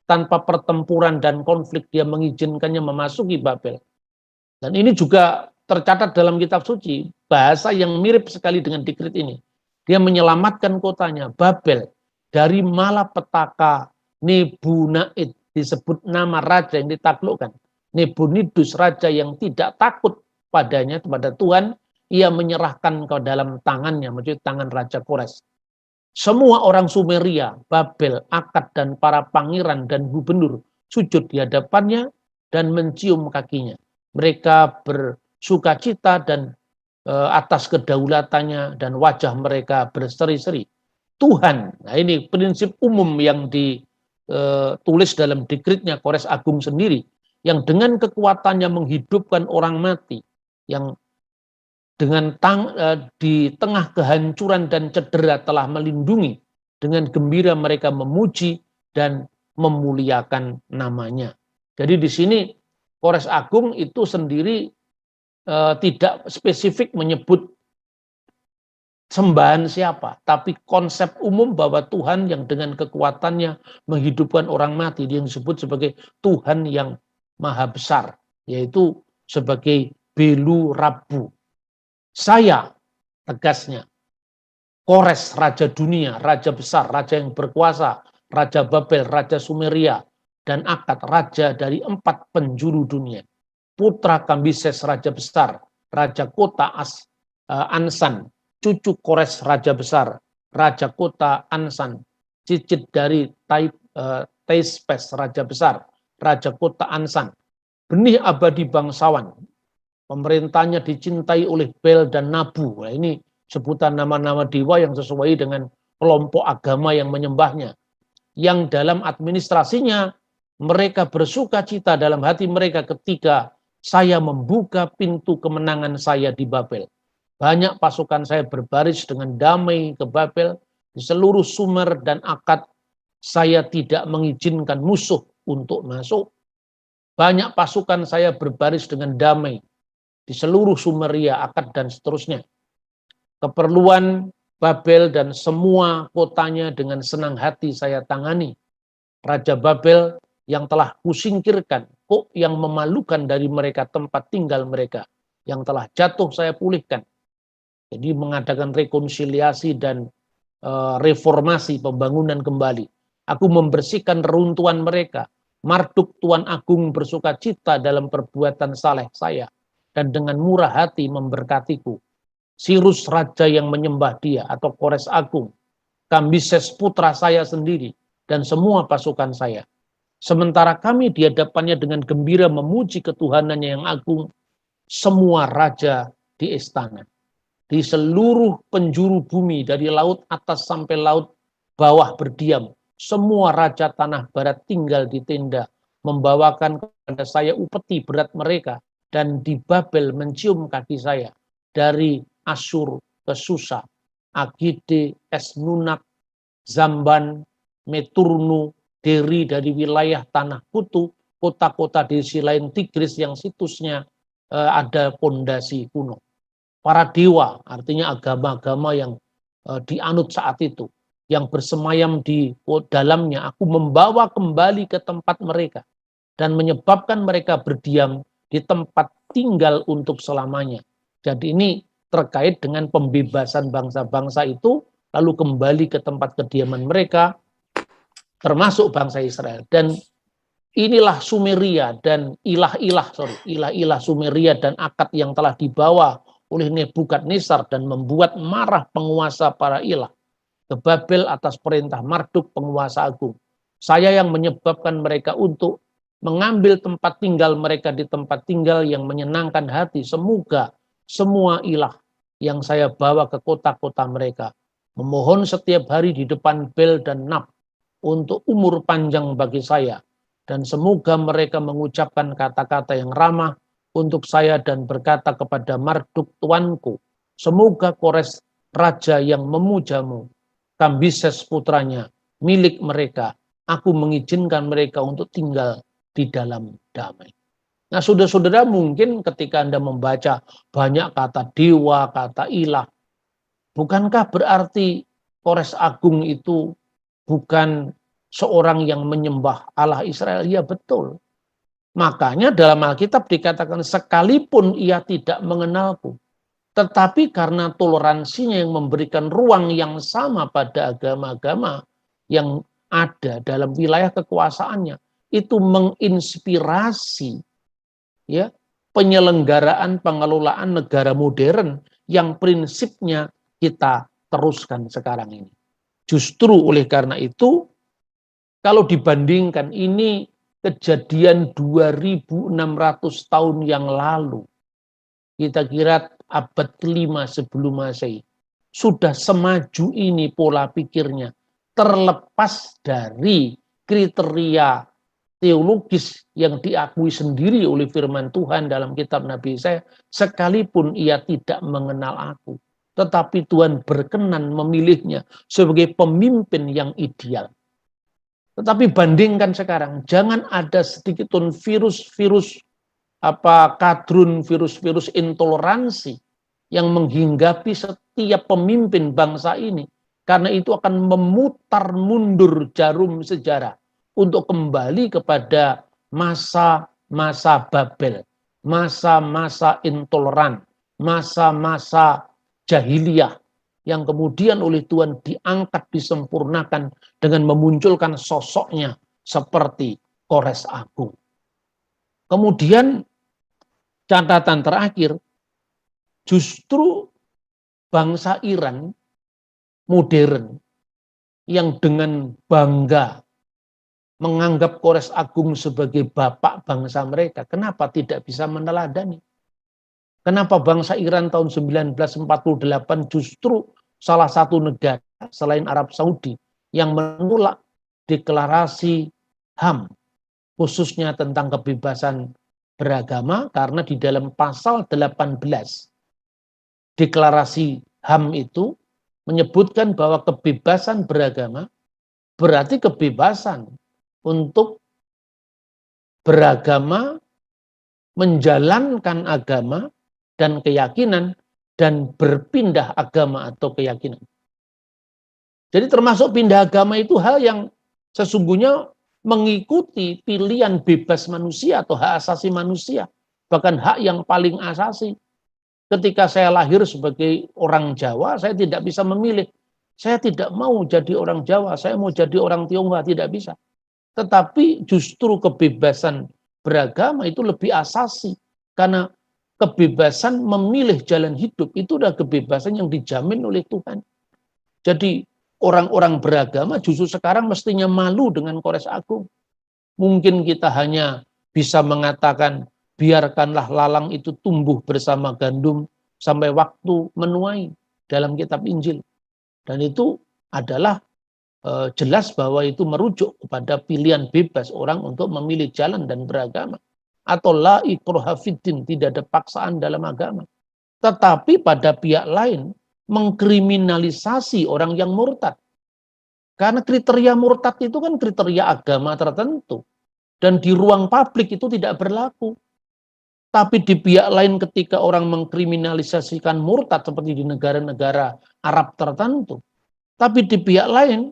Tanpa pertempuran dan konflik dia mengizinkannya memasuki Babel. Dan ini juga tercatat dalam kitab suci, bahasa yang mirip sekali dengan dekrit ini. Dia menyelamatkan kotanya, Babel, dari malapetaka Nebunaid, disebut nama raja yang ditaklukkan. Nabonidus, raja yang tidak takut padanya, kepada Tuhan, ia menyerahkan ke dalam tangannya, maksudnya tangan Raja Kores. Semua orang Sumeria, Babel, Akkad, dan para pangeran dan gubernur sujud di hadapannya dan mencium kakinya. Mereka bersukacita dan atas kedaulatannya dan wajah mereka berseri-seri. Tuhan, nah ini prinsip umum yang ditulis dalam dekretnya Kores Agung sendiri, yang dengan kekuatannya menghidupkan orang mati, yang di tengah kehancuran dan cedera telah melindungi, dengan gembira mereka memuji dan memuliakan namanya. Jadi di sini Kores Agung itu sendiri tidak spesifik menyebut sembahan siapa, tapi konsep umum bahwa Tuhan yang dengan kekuatannya menghidupkan orang mati, yang disebut sebagai Tuhan yang maha besar, yaitu sebagai Belu Rabu. Saya, tegasnya, Kores, Raja Dunia, Raja Besar, Raja yang berkuasa, Raja Babel, Raja Sumeria, dan Akad, Raja dari 4 penjuru dunia. Putra Kambises, Raja Besar, Raja Kota Ansan, cucu Kores, Raja Besar, Raja Kota Ansan, cicit dari Teispes, Raja Besar, Raja Kota Ansan, benih abadi bangsawan, pemerintahnya dicintai oleh Bel dan Nabu. Nah, ini sebutan nama-nama dewa yang sesuai dengan kelompok agama yang menyembahnya. Yang dalam administrasinya mereka bersuka cita dalam hati mereka ketika saya membuka pintu kemenangan saya di Babel. Banyak pasukan saya berbaris dengan damai ke Babel. Di seluruh Sumer dan Akad saya tidak mengizinkan musuh untuk masuk. Banyak pasukan saya berbaris dengan damai di seluruh Sumeria, Akad, dan seterusnya. Keperluan Babel dan semua kotanya dengan senang hati saya tangani. Raja Babel yang telah kusingkirkan, kok yang memalukan dari mereka tempat tinggal mereka, yang telah jatuh saya pulihkan. Jadi mengadakan rekonsiliasi dan reformasi, pembangunan kembali. Aku membersihkan reruntuhan mereka. Marduk Tuan Agung bersuka cita dalam perbuatan saleh saya, dan dengan murah hati memberkatiku. Sirus Raja yang menyembah dia, atau Kores Agung, Kambises putra saya sendiri, dan semua pasukan saya. Sementara kami di hadapannya dengan gembira memuji ketuhanannya yang agung, semua raja di istana, di seluruh penjuru bumi, dari laut atas sampai laut bawah berdiam. Semua raja tanah barat tinggal di tenda, membawakan kepada saya upeti berat mereka, dan di Babel mencium kaki saya. Dari Asyur ke Susa, Agide, Esnunak, Zamban, Meturnu, Deri dari wilayah Tanah Kutu, kota-kota di sisi lain Tigris yang situsnya ada pondasi kuno. Para dewa, artinya agama-agama yang dianut saat itu, yang bersemayam di dalamnya, aku membawa kembali ke tempat mereka dan menyebabkan mereka berdiam di tempat tinggal untuk selamanya. Jadi ini terkait dengan pembebasan bangsa-bangsa itu, lalu kembali ke tempat kediaman mereka, termasuk bangsa Israel. Dan inilah Sumeria dan ilah-ilah Sumeria dan Akad yang telah dibawa oleh Nebukadnezar dan membuat marah penguasa para ilah ke Babel atas perintah Marduk penguasa agung. Saya yang menyebabkan mereka untuk mengambil tempat tinggal mereka di tempat tinggal yang menyenangkan hati. Semoga semua ilah yang saya bawa ke kota-kota mereka memohon setiap hari di depan Bel dan Nab untuk umur panjang bagi saya, dan semoga mereka mengucapkan kata-kata yang ramah untuk saya dan berkata kepada Marduk tuanku, semoga Kores raja yang memujamu, Kambises putranya, milik mereka, aku mengizinkan mereka untuk tinggal di dalam damai. Nah, saudara-saudara, mungkin ketika Anda membaca banyak kata dewa, kata ilah, bukankah berarti Kores Agung itu bukan seorang yang menyembah Allah Israel? Ya, betul. Makanya dalam Alkitab dikatakan sekalipun ia tidak mengenalku, tetapi karena toleransinya yang memberikan ruang yang sama pada agama-agama yang ada dalam wilayah kekuasaannya, itu menginspirasi ya penyelenggaraan pengelolaan negara modern yang prinsipnya kita teruskan sekarang ini. Justru oleh karena itu, kalau dibandingkan ini kejadian 2600 tahun yang lalu, kita kira abad ke-5 sebelum Masehi. Sudah semaju ini pola pikirnya, terlepas dari kriteria teologis yang diakui sendiri oleh firman Tuhan dalam kitab Nabi Yesaya, sekalipun ia tidak mengenal aku. Tetapi Tuhan berkenan memilihnya sebagai pemimpin yang ideal. Tetapi bandingkan sekarang, jangan ada sedikit pun virus-virus kadrun, virus-virus intoleransi yang menghinggapi setiap pemimpin bangsa ini. Karena itu akan memutar mundur jarum sejarah untuk kembali kepada masa-masa Babel, masa-masa intoleran, masa-masa jahiliyah yang kemudian oleh Tuhan diangkat, disempurnakan dengan memunculkan sosoknya seperti Kores Agung. Kemudian catatan terakhir, justru bangsa Iran modern yang dengan bangga menganggap Kores Agung sebagai bapak bangsa mereka, kenapa tidak bisa meneladani? Kenapa bangsa Iran tahun 1948 justru salah satu negara selain Arab Saudi yang menolak deklarasi HAM, khususnya tentang kebebasan beragama, karena di dalam pasal 18 deklarasi HAM itu menyebutkan bahwa kebebasan beragama berarti kebebasan untuk beragama, menjalankan agama dan keyakinan, dan berpindah agama atau keyakinan. Jadi termasuk pindah agama itu hal yang sesungguhnya mengikuti pilihan bebas manusia atau hak asasi manusia. Bahkan hak yang paling asasi. Ketika saya lahir sebagai orang Jawa, saya tidak bisa memilih. Saya tidak mau jadi orang Jawa, saya mau jadi orang Tionghoa, tidak bisa. Tetapi justru kebebasan beragama itu lebih asasi. Karena kebebasan memilih jalan hidup itu adalah kebebasan yang dijamin oleh Tuhan. Jadi orang-orang beragama justru sekarang mestinya malu dengan Kores Agung. Mungkin kita hanya bisa mengatakan biarkanlah lalang itu tumbuh bersama gandum sampai waktu menuai dalam kitab Injil. Dan itu adalah jelas bahwa itu merujuk kepada pilihan bebas orang untuk memilih jalan dan beragama. Atau la ikraha fiddin, tidak ada paksaan dalam agama. Tetapi pada pihak lain mengkriminalisasi orang yang murtad. Karena kriteria murtad itu kan kriteria agama tertentu. Dan di ruang publik itu tidak berlaku. Tapi di pihak lain ketika orang mengkriminalisasikan murtad seperti di negara-negara Arab tertentu. Tapi di pihak lain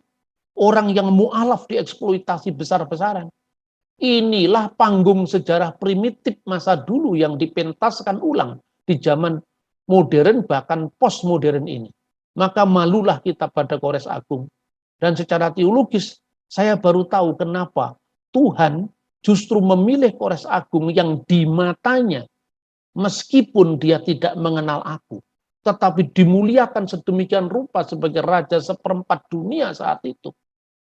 orang yang mu'alaf dieksploitasi besar-besaran. Inilah panggung sejarah primitif masa dulu yang dipentaskan ulang di zaman modern bahkan postmodern ini. Maka malulah kita pada Kores Agung. Dan secara teologis saya baru tahu kenapa Tuhan justru memilih Kores Agung yang di matanya meskipun dia tidak mengenal aku, tetapi dimuliakan sedemikian rupa sebagai raja seperempat dunia saat itu.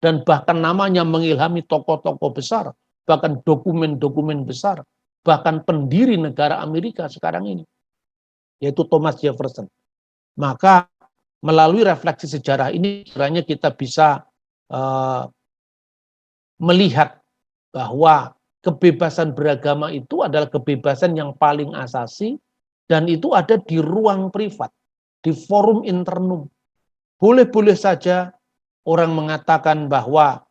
Dan bahkan namanya mengilhami tokoh-tokoh besar, bahkan dokumen-dokumen besar, bahkan pendiri negara Amerika sekarang ini, yaitu Thomas Jefferson. Maka melalui refleksi sejarah ini, kiranya kita bisa melihat bahwa kebebasan beragama itu adalah kebebasan yang paling asasi, dan itu ada di ruang privat, di forum internum. Boleh-boleh saja orang mengatakan bahwa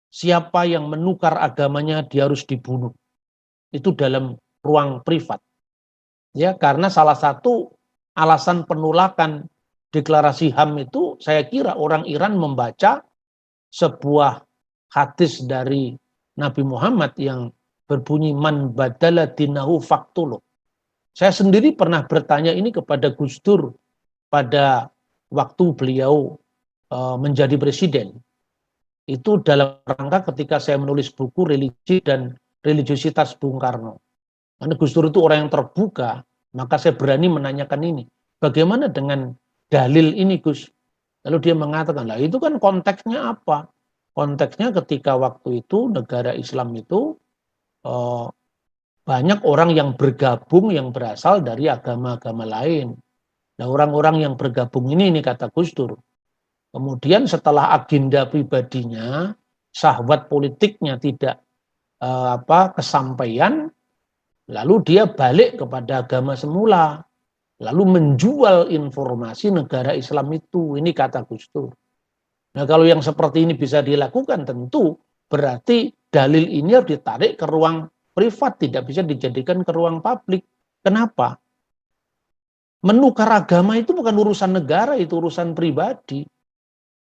siapa yang menukar agamanya dia harus dibunuh. Itu dalam ruang privat. Ya, karena salah satu alasan penolakan deklarasi HAM itu saya kira orang Iran membaca sebuah hadis dari Nabi Muhammad yang berbunyi man badala dinahu faktuluh. Saya sendiri pernah bertanya ini kepada Gus Dur pada waktu beliau menjadi presiden. Itu dalam rangka ketika saya menulis buku Religi dan Religiositas Bung Karno. Karena Gus Dur itu orang yang terbuka, maka saya berani menanyakan ini. Bagaimana dengan dalil ini, Gus? Lalu dia mengatakan, lah itu kan konteksnya apa? Konteksnya ketika waktu itu negara Islam itu banyak orang yang bergabung yang berasal dari agama-agama lain. Nah, orang-orang yang bergabung ini kata Gus Dur, kemudian setelah agenda pribadinya, syahwat politiknya tidak kesampaian, lalu dia balik kepada agama semula, lalu menjual informasi negara Islam itu. Ini kata Gus Dur. Nah, kalau yang seperti ini bisa dilakukan, tentu berarti dalil ini harus ditarik ke ruang privat, tidak bisa dijadikan ke ruang publik. Kenapa? Menukar agama itu bukan urusan negara, itu urusan pribadi.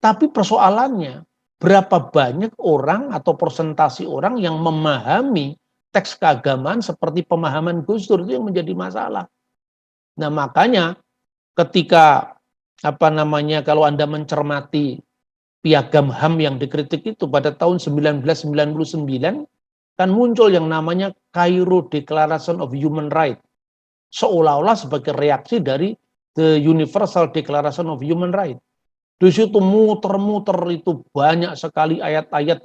Tapi persoalannya, berapa banyak orang atau persentase orang yang memahami teks keagamaan seperti pemahaman Gus Dur, itu yang menjadi masalah. Nah, makanya ketika kalau Anda mencermati piagam HAM yang dikritik itu pada tahun 1999, kan muncul yang namanya Cairo Declaration of Human Rights, seolah-olah sebagai reaksi dari The Universal Declaration of Human Rights. Di situ muter-muter itu banyak sekali ayat-ayat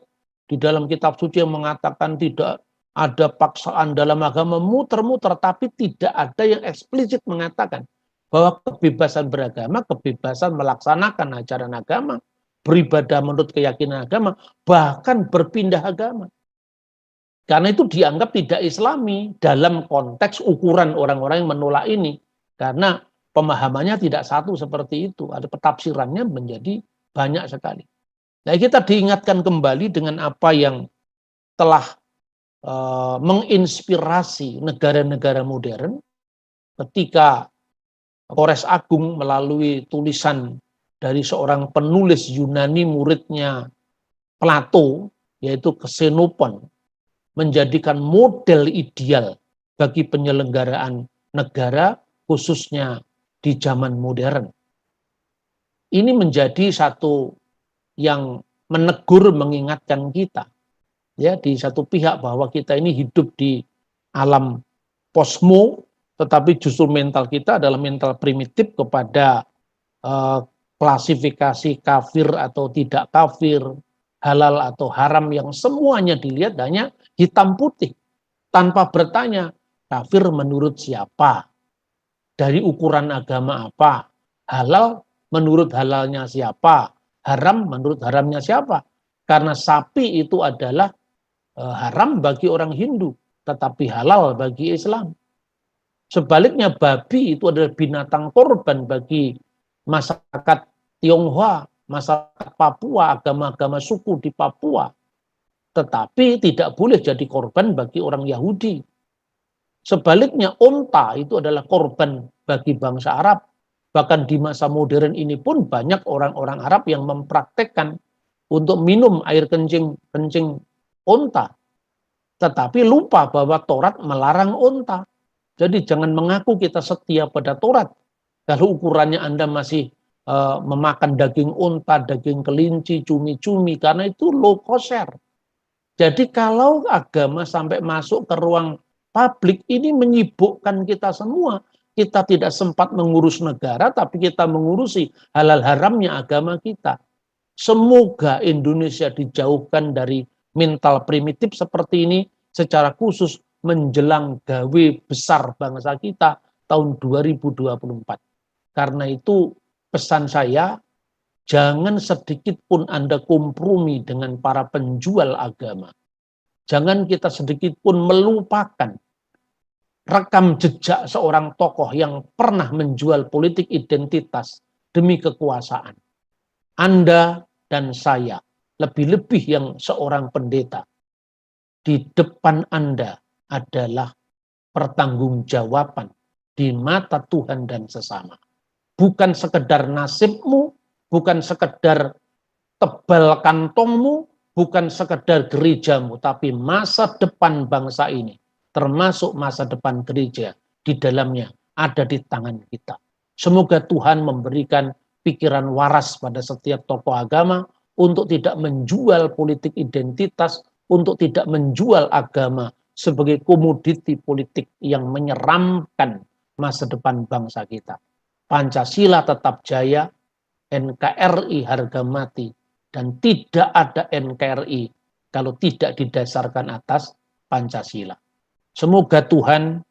di dalam kitab suci yang mengatakan tidak ada paksaan dalam agama, muter-muter, tapi tidak ada yang eksplisit mengatakan bahwa kebebasan beragama, kebebasan melaksanakan ajaran agama, beribadah menurut keyakinan agama, bahkan berpindah agama. Karena itu dianggap tidak islami dalam konteks ukuran orang-orang yang menolak ini. Karena pemahamannya tidak satu seperti itu. Ada petafsirannya menjadi banyak sekali. Nah, kita diingatkan kembali dengan apa yang telah menginspirasi negara-negara modern ketika Kores Agung melalui tulisan dari seorang penulis Yunani muridnya Plato, yaitu Xenophon, menjadikan model ideal bagi penyelenggaraan negara khususnya di zaman modern. Ini menjadi satu yang menegur, mengingatkan kita, ya, di satu pihak bahwa kita ini hidup di alam posmo, tetapi justru mental kita adalah mental primitif kepada klasifikasi kafir atau tidak kafir, halal atau haram yang semuanya dilihat hanya hitam putih, tanpa bertanya kafir menurut siapa, dari ukuran agama apa, halal menurut halalnya siapa, haram menurut haramnya siapa. Karena sapi itu adalah haram bagi orang Hindu, tetapi halal bagi Islam. Sebaliknya babi itu adalah binatang korban bagi masyarakat Tionghoa, masyarakat Papua, agama-agama suku di Papua. Tetapi tidak boleh jadi korban bagi orang Yahudi. Sebaliknya unta itu adalah korban bagi bangsa Arab. Bahkan di masa modern ini pun banyak orang-orang Arab yang mempraktekkan untuk minum air kencing unta. Tetapi lupa bahwa Taurat melarang unta. Jadi jangan mengaku kita setia pada Taurat. Kalau ukurannya Anda masih memakan daging unta, daging kelinci, cumi-cumi, karena itu low kosher. Jadi kalau agama sampai masuk ke ruang publik, ini menyibukkan kita semua. Kita tidak sempat mengurus negara, tapi kita mengurusi halal haramnya agama kita. Semoga Indonesia dijauhkan dari mental primitif seperti ini, secara khusus menjelang gawe besar bangsa kita tahun 2024. Karena itu pesan saya, jangan sedikit pun Anda kompromi dengan para penjual agama. Jangan kita sedikit pun melupakan rekam jejak seorang tokoh yang pernah menjual politik identitas demi kekuasaan. Anda dan saya, lebih-lebih yang seorang pendeta, di depan Anda adalah pertanggungjawaban di mata Tuhan dan sesama. Bukan sekedar nasibmu, bukan sekedar tebal kantongmu, bukan sekedar gerejamu, tapi masa depan bangsa ini, termasuk masa depan gereja, di dalamnya ada di tangan kita. Semoga Tuhan memberikan pikiran waras pada setiap tokoh agama untuk tidak menjual politik identitas, untuk tidak menjual agama sebagai komoditi politik yang menyeramkan masa depan bangsa kita. Pancasila tetap jaya, NKRI harga mati, dan tidak ada NKRI kalau tidak didasarkan atas Pancasila. Semoga Tuhan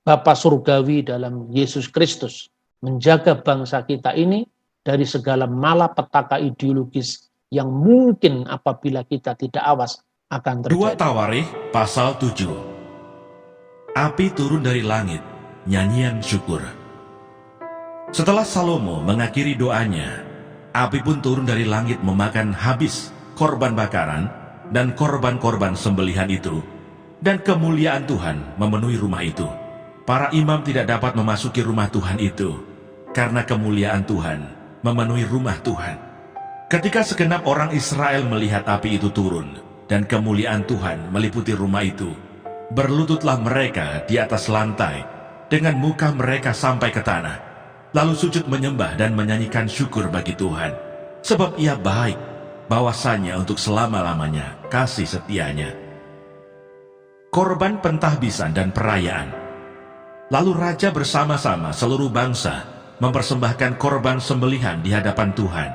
Bapa Surgawi dalam Yesus Kristus menjaga bangsa kita ini dari segala malapetaka ideologis yang mungkin apabila kita tidak awas akan 2 terjadi. Tawarikh pasal 7. Api turun dari langit, nyanyian syukur. Setelah Salomo mengakhiri doanya, api pun turun dari langit memakan habis korban bakaran dan korban-korban sembelihan itu, dan kemuliaan Tuhan memenuhi rumah itu. Para imam tidak dapat memasuki rumah Tuhan itu, karena kemuliaan Tuhan memenuhi rumah Tuhan. Ketika segenap orang Israel melihat api itu turun, dan kemuliaan Tuhan meliputi rumah itu, berlututlah mereka di atas lantai, dengan muka mereka sampai ke tanah, lalu sujud menyembah dan menyanyikan syukur bagi Tuhan, sebab Ia baik, bahwasanya untuk selama-lamanya kasih setianya. Korban pentahbisan dan perayaan. Lalu raja bersama-sama seluruh bangsa mempersembahkan korban sembelihan di hadapan Tuhan.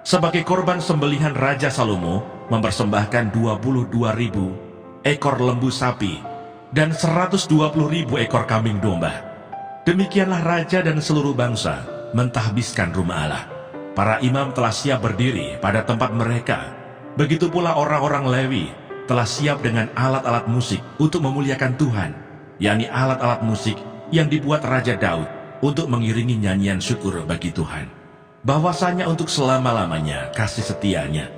Sebagai korban sembelihan, Raja Salomo mempersembahkan 22.000 ekor lembu sapi dan 120.000 ekor kambing domba. Demikianlah raja dan seluruh bangsa mentahbiskan rumah Allah. Para imam telah siap berdiri pada tempat mereka. Begitu pula orang-orang Lewi telah siap dengan alat-alat musik untuk memuliakan Tuhan, yakni alat-alat musik yang dibuat Raja Daud untuk mengiringi nyanyian syukur bagi Tuhan, bahwasanya untuk selama-lamanya kasih setianya.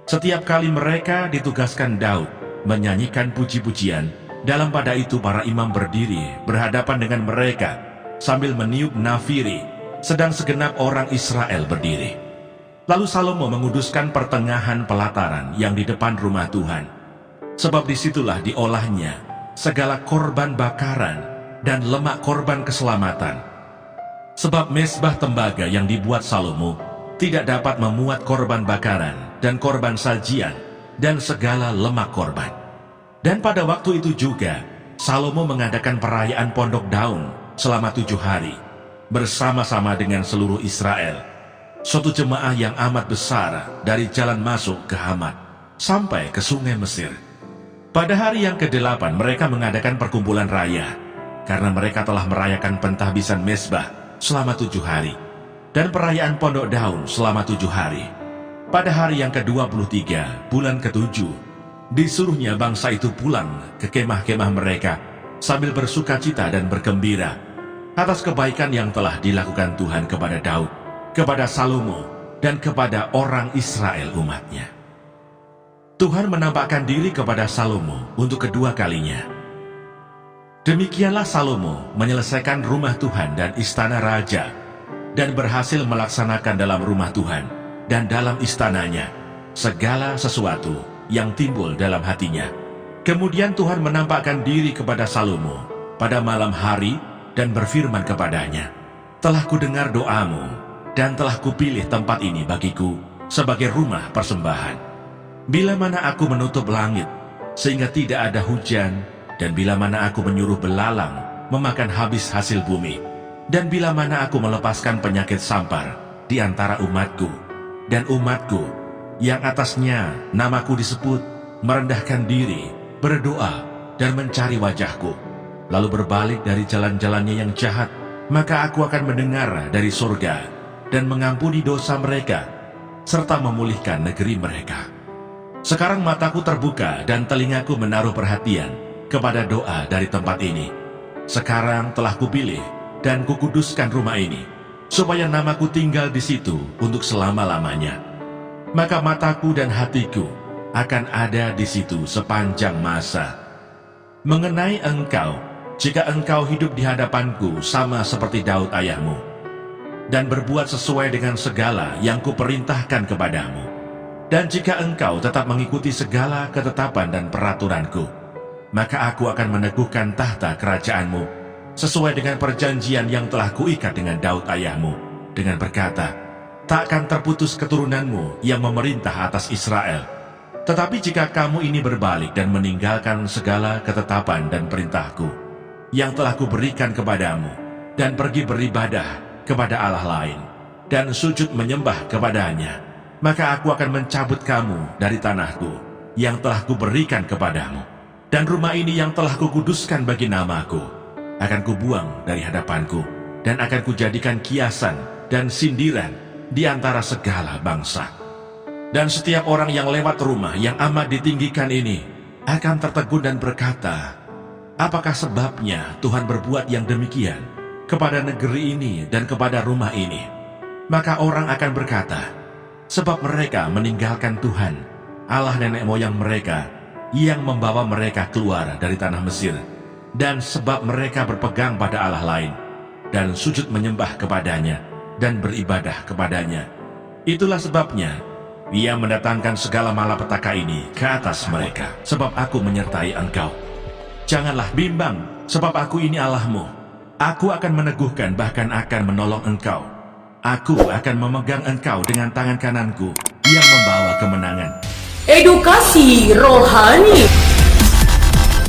Setiap kali mereka ditugaskan Daud menyanyikan puji-pujian, dalam pada itu para imam berdiri berhadapan dengan mereka sambil meniup nafiri, sedang segenap orang Israel berdiri. Lalu Salomo menguduskan pertengahan pelataran yang di depan rumah Tuhan, sebab disitulah diolahnya segala korban bakaran dan lemak korban keselamatan. Sebab mezbah tembaga yang dibuat Salomo tidak dapat memuat korban bakaran dan korban sajian dan segala lemak korban. Dan pada waktu itu juga Salomo mengadakan perayaan Pondok Daun selama 7 hari bersama-sama dengan seluruh Israel, suatu jemaah yang amat besar dari jalan masuk ke Hamat sampai ke sungai Mesir. Pada hari yang ke-8 mereka mengadakan perkumpulan raya, karena mereka telah merayakan pentahbisan mezbah selama 7 hari, dan perayaan Pondok Daun selama 7 hari. Pada hari yang ke-23, bulan ke-7, disuruhnya bangsa itu pulang ke kemah-kemah mereka sambil bersuka cita dan bergembira atas kebaikan yang telah dilakukan Tuhan kepada Daud, kepada Salomo, dan kepada orang Israel umatnya. Tuhan menampakkan diri kepada Salomo untuk kedua kalinya. Demikianlah Salomo menyelesaikan rumah Tuhan dan istana raja, dan berhasil melaksanakan dalam rumah Tuhan dan dalam istananya segala sesuatu yang timbul dalam hatinya. Kemudian Tuhan menampakkan diri kepada Salomo pada malam hari dan berfirman kepadanya, "Telah kudengar doamu dan telah kupilih tempat ini bagiku sebagai rumah persembahan. Bila mana aku menutup langit sehingga tidak ada hujan, dan bila mana aku menyuruh belalang memakan habis hasil bumi, dan bila mana aku melepaskan penyakit sampar di antara umatku, dan umatku yang atasnya namaku disebut merendahkan diri, berdoa, dan mencari wajahku, lalu berbalik dari jalan-jalannya yang jahat, maka aku akan mendengar dari surga dan mengampuni dosa mereka, serta memulihkan negeri mereka. Sekarang mataku terbuka dan telingaku menaruh perhatian kepada doa dari tempat ini. Sekarang telah kupilih dan kukuduskan rumah ini, supaya namaku tinggal di situ untuk selama-lamanya. Maka mataku dan hatiku akan ada di situ sepanjang masa. Mengenai engkau, jika engkau hidup di hadapanku sama seperti Daud ayahmu, dan berbuat sesuai dengan segala yang kuperintahkan kepadamu, dan jika engkau tetap mengikuti segala ketetapan dan peraturanku, maka aku akan meneguhkan tahta kerajaanmu sesuai dengan perjanjian yang telah kuikat dengan Daud ayahmu, dengan berkata, takkan terputus keturunanmu yang memerintah atas Israel. Tetapi jika kamu ini berbalik dan meninggalkan segala ketetapan dan perintahku yang telah kuberikan kepadamu, dan pergi beribadah kepada Allah lain, dan sujud menyembah kepadanya, maka aku akan mencabut kamu dari tanahku yang telah kuberikan kepadamu, Dan rumah ini yang telah kukuduskan bagi namaku, akan kubuang dari hadapanku, dan akan kujadikan kiasan dan sindiran di antara segala bangsa. Dan setiap orang yang lewat rumah yang amat ditinggikan ini akan tertegun dan berkata, apakah sebabnya Tuhan berbuat yang demikian kepada negeri ini dan kepada rumah ini? Maka orang akan berkata, sebab mereka meninggalkan Tuhan, Allah nenek moyang mereka, yang membawa mereka keluar dari tanah Mesir, dan sebab mereka berpegang pada Allah lain, dan sujud menyembah kepadanya, dan beribadah kepadanya. Itulah sebabnya Ia mendatangkan segala malapetaka ini ke atas mereka, sebab aku menyertai engkau. Janganlah bimbang, sebab aku ini Allahmu. Aku akan meneguhkan, bahkan akan menolong engkau. Aku akan memegang engkau dengan tangan kananku yang membawa kemenangan. Edukasi rohani.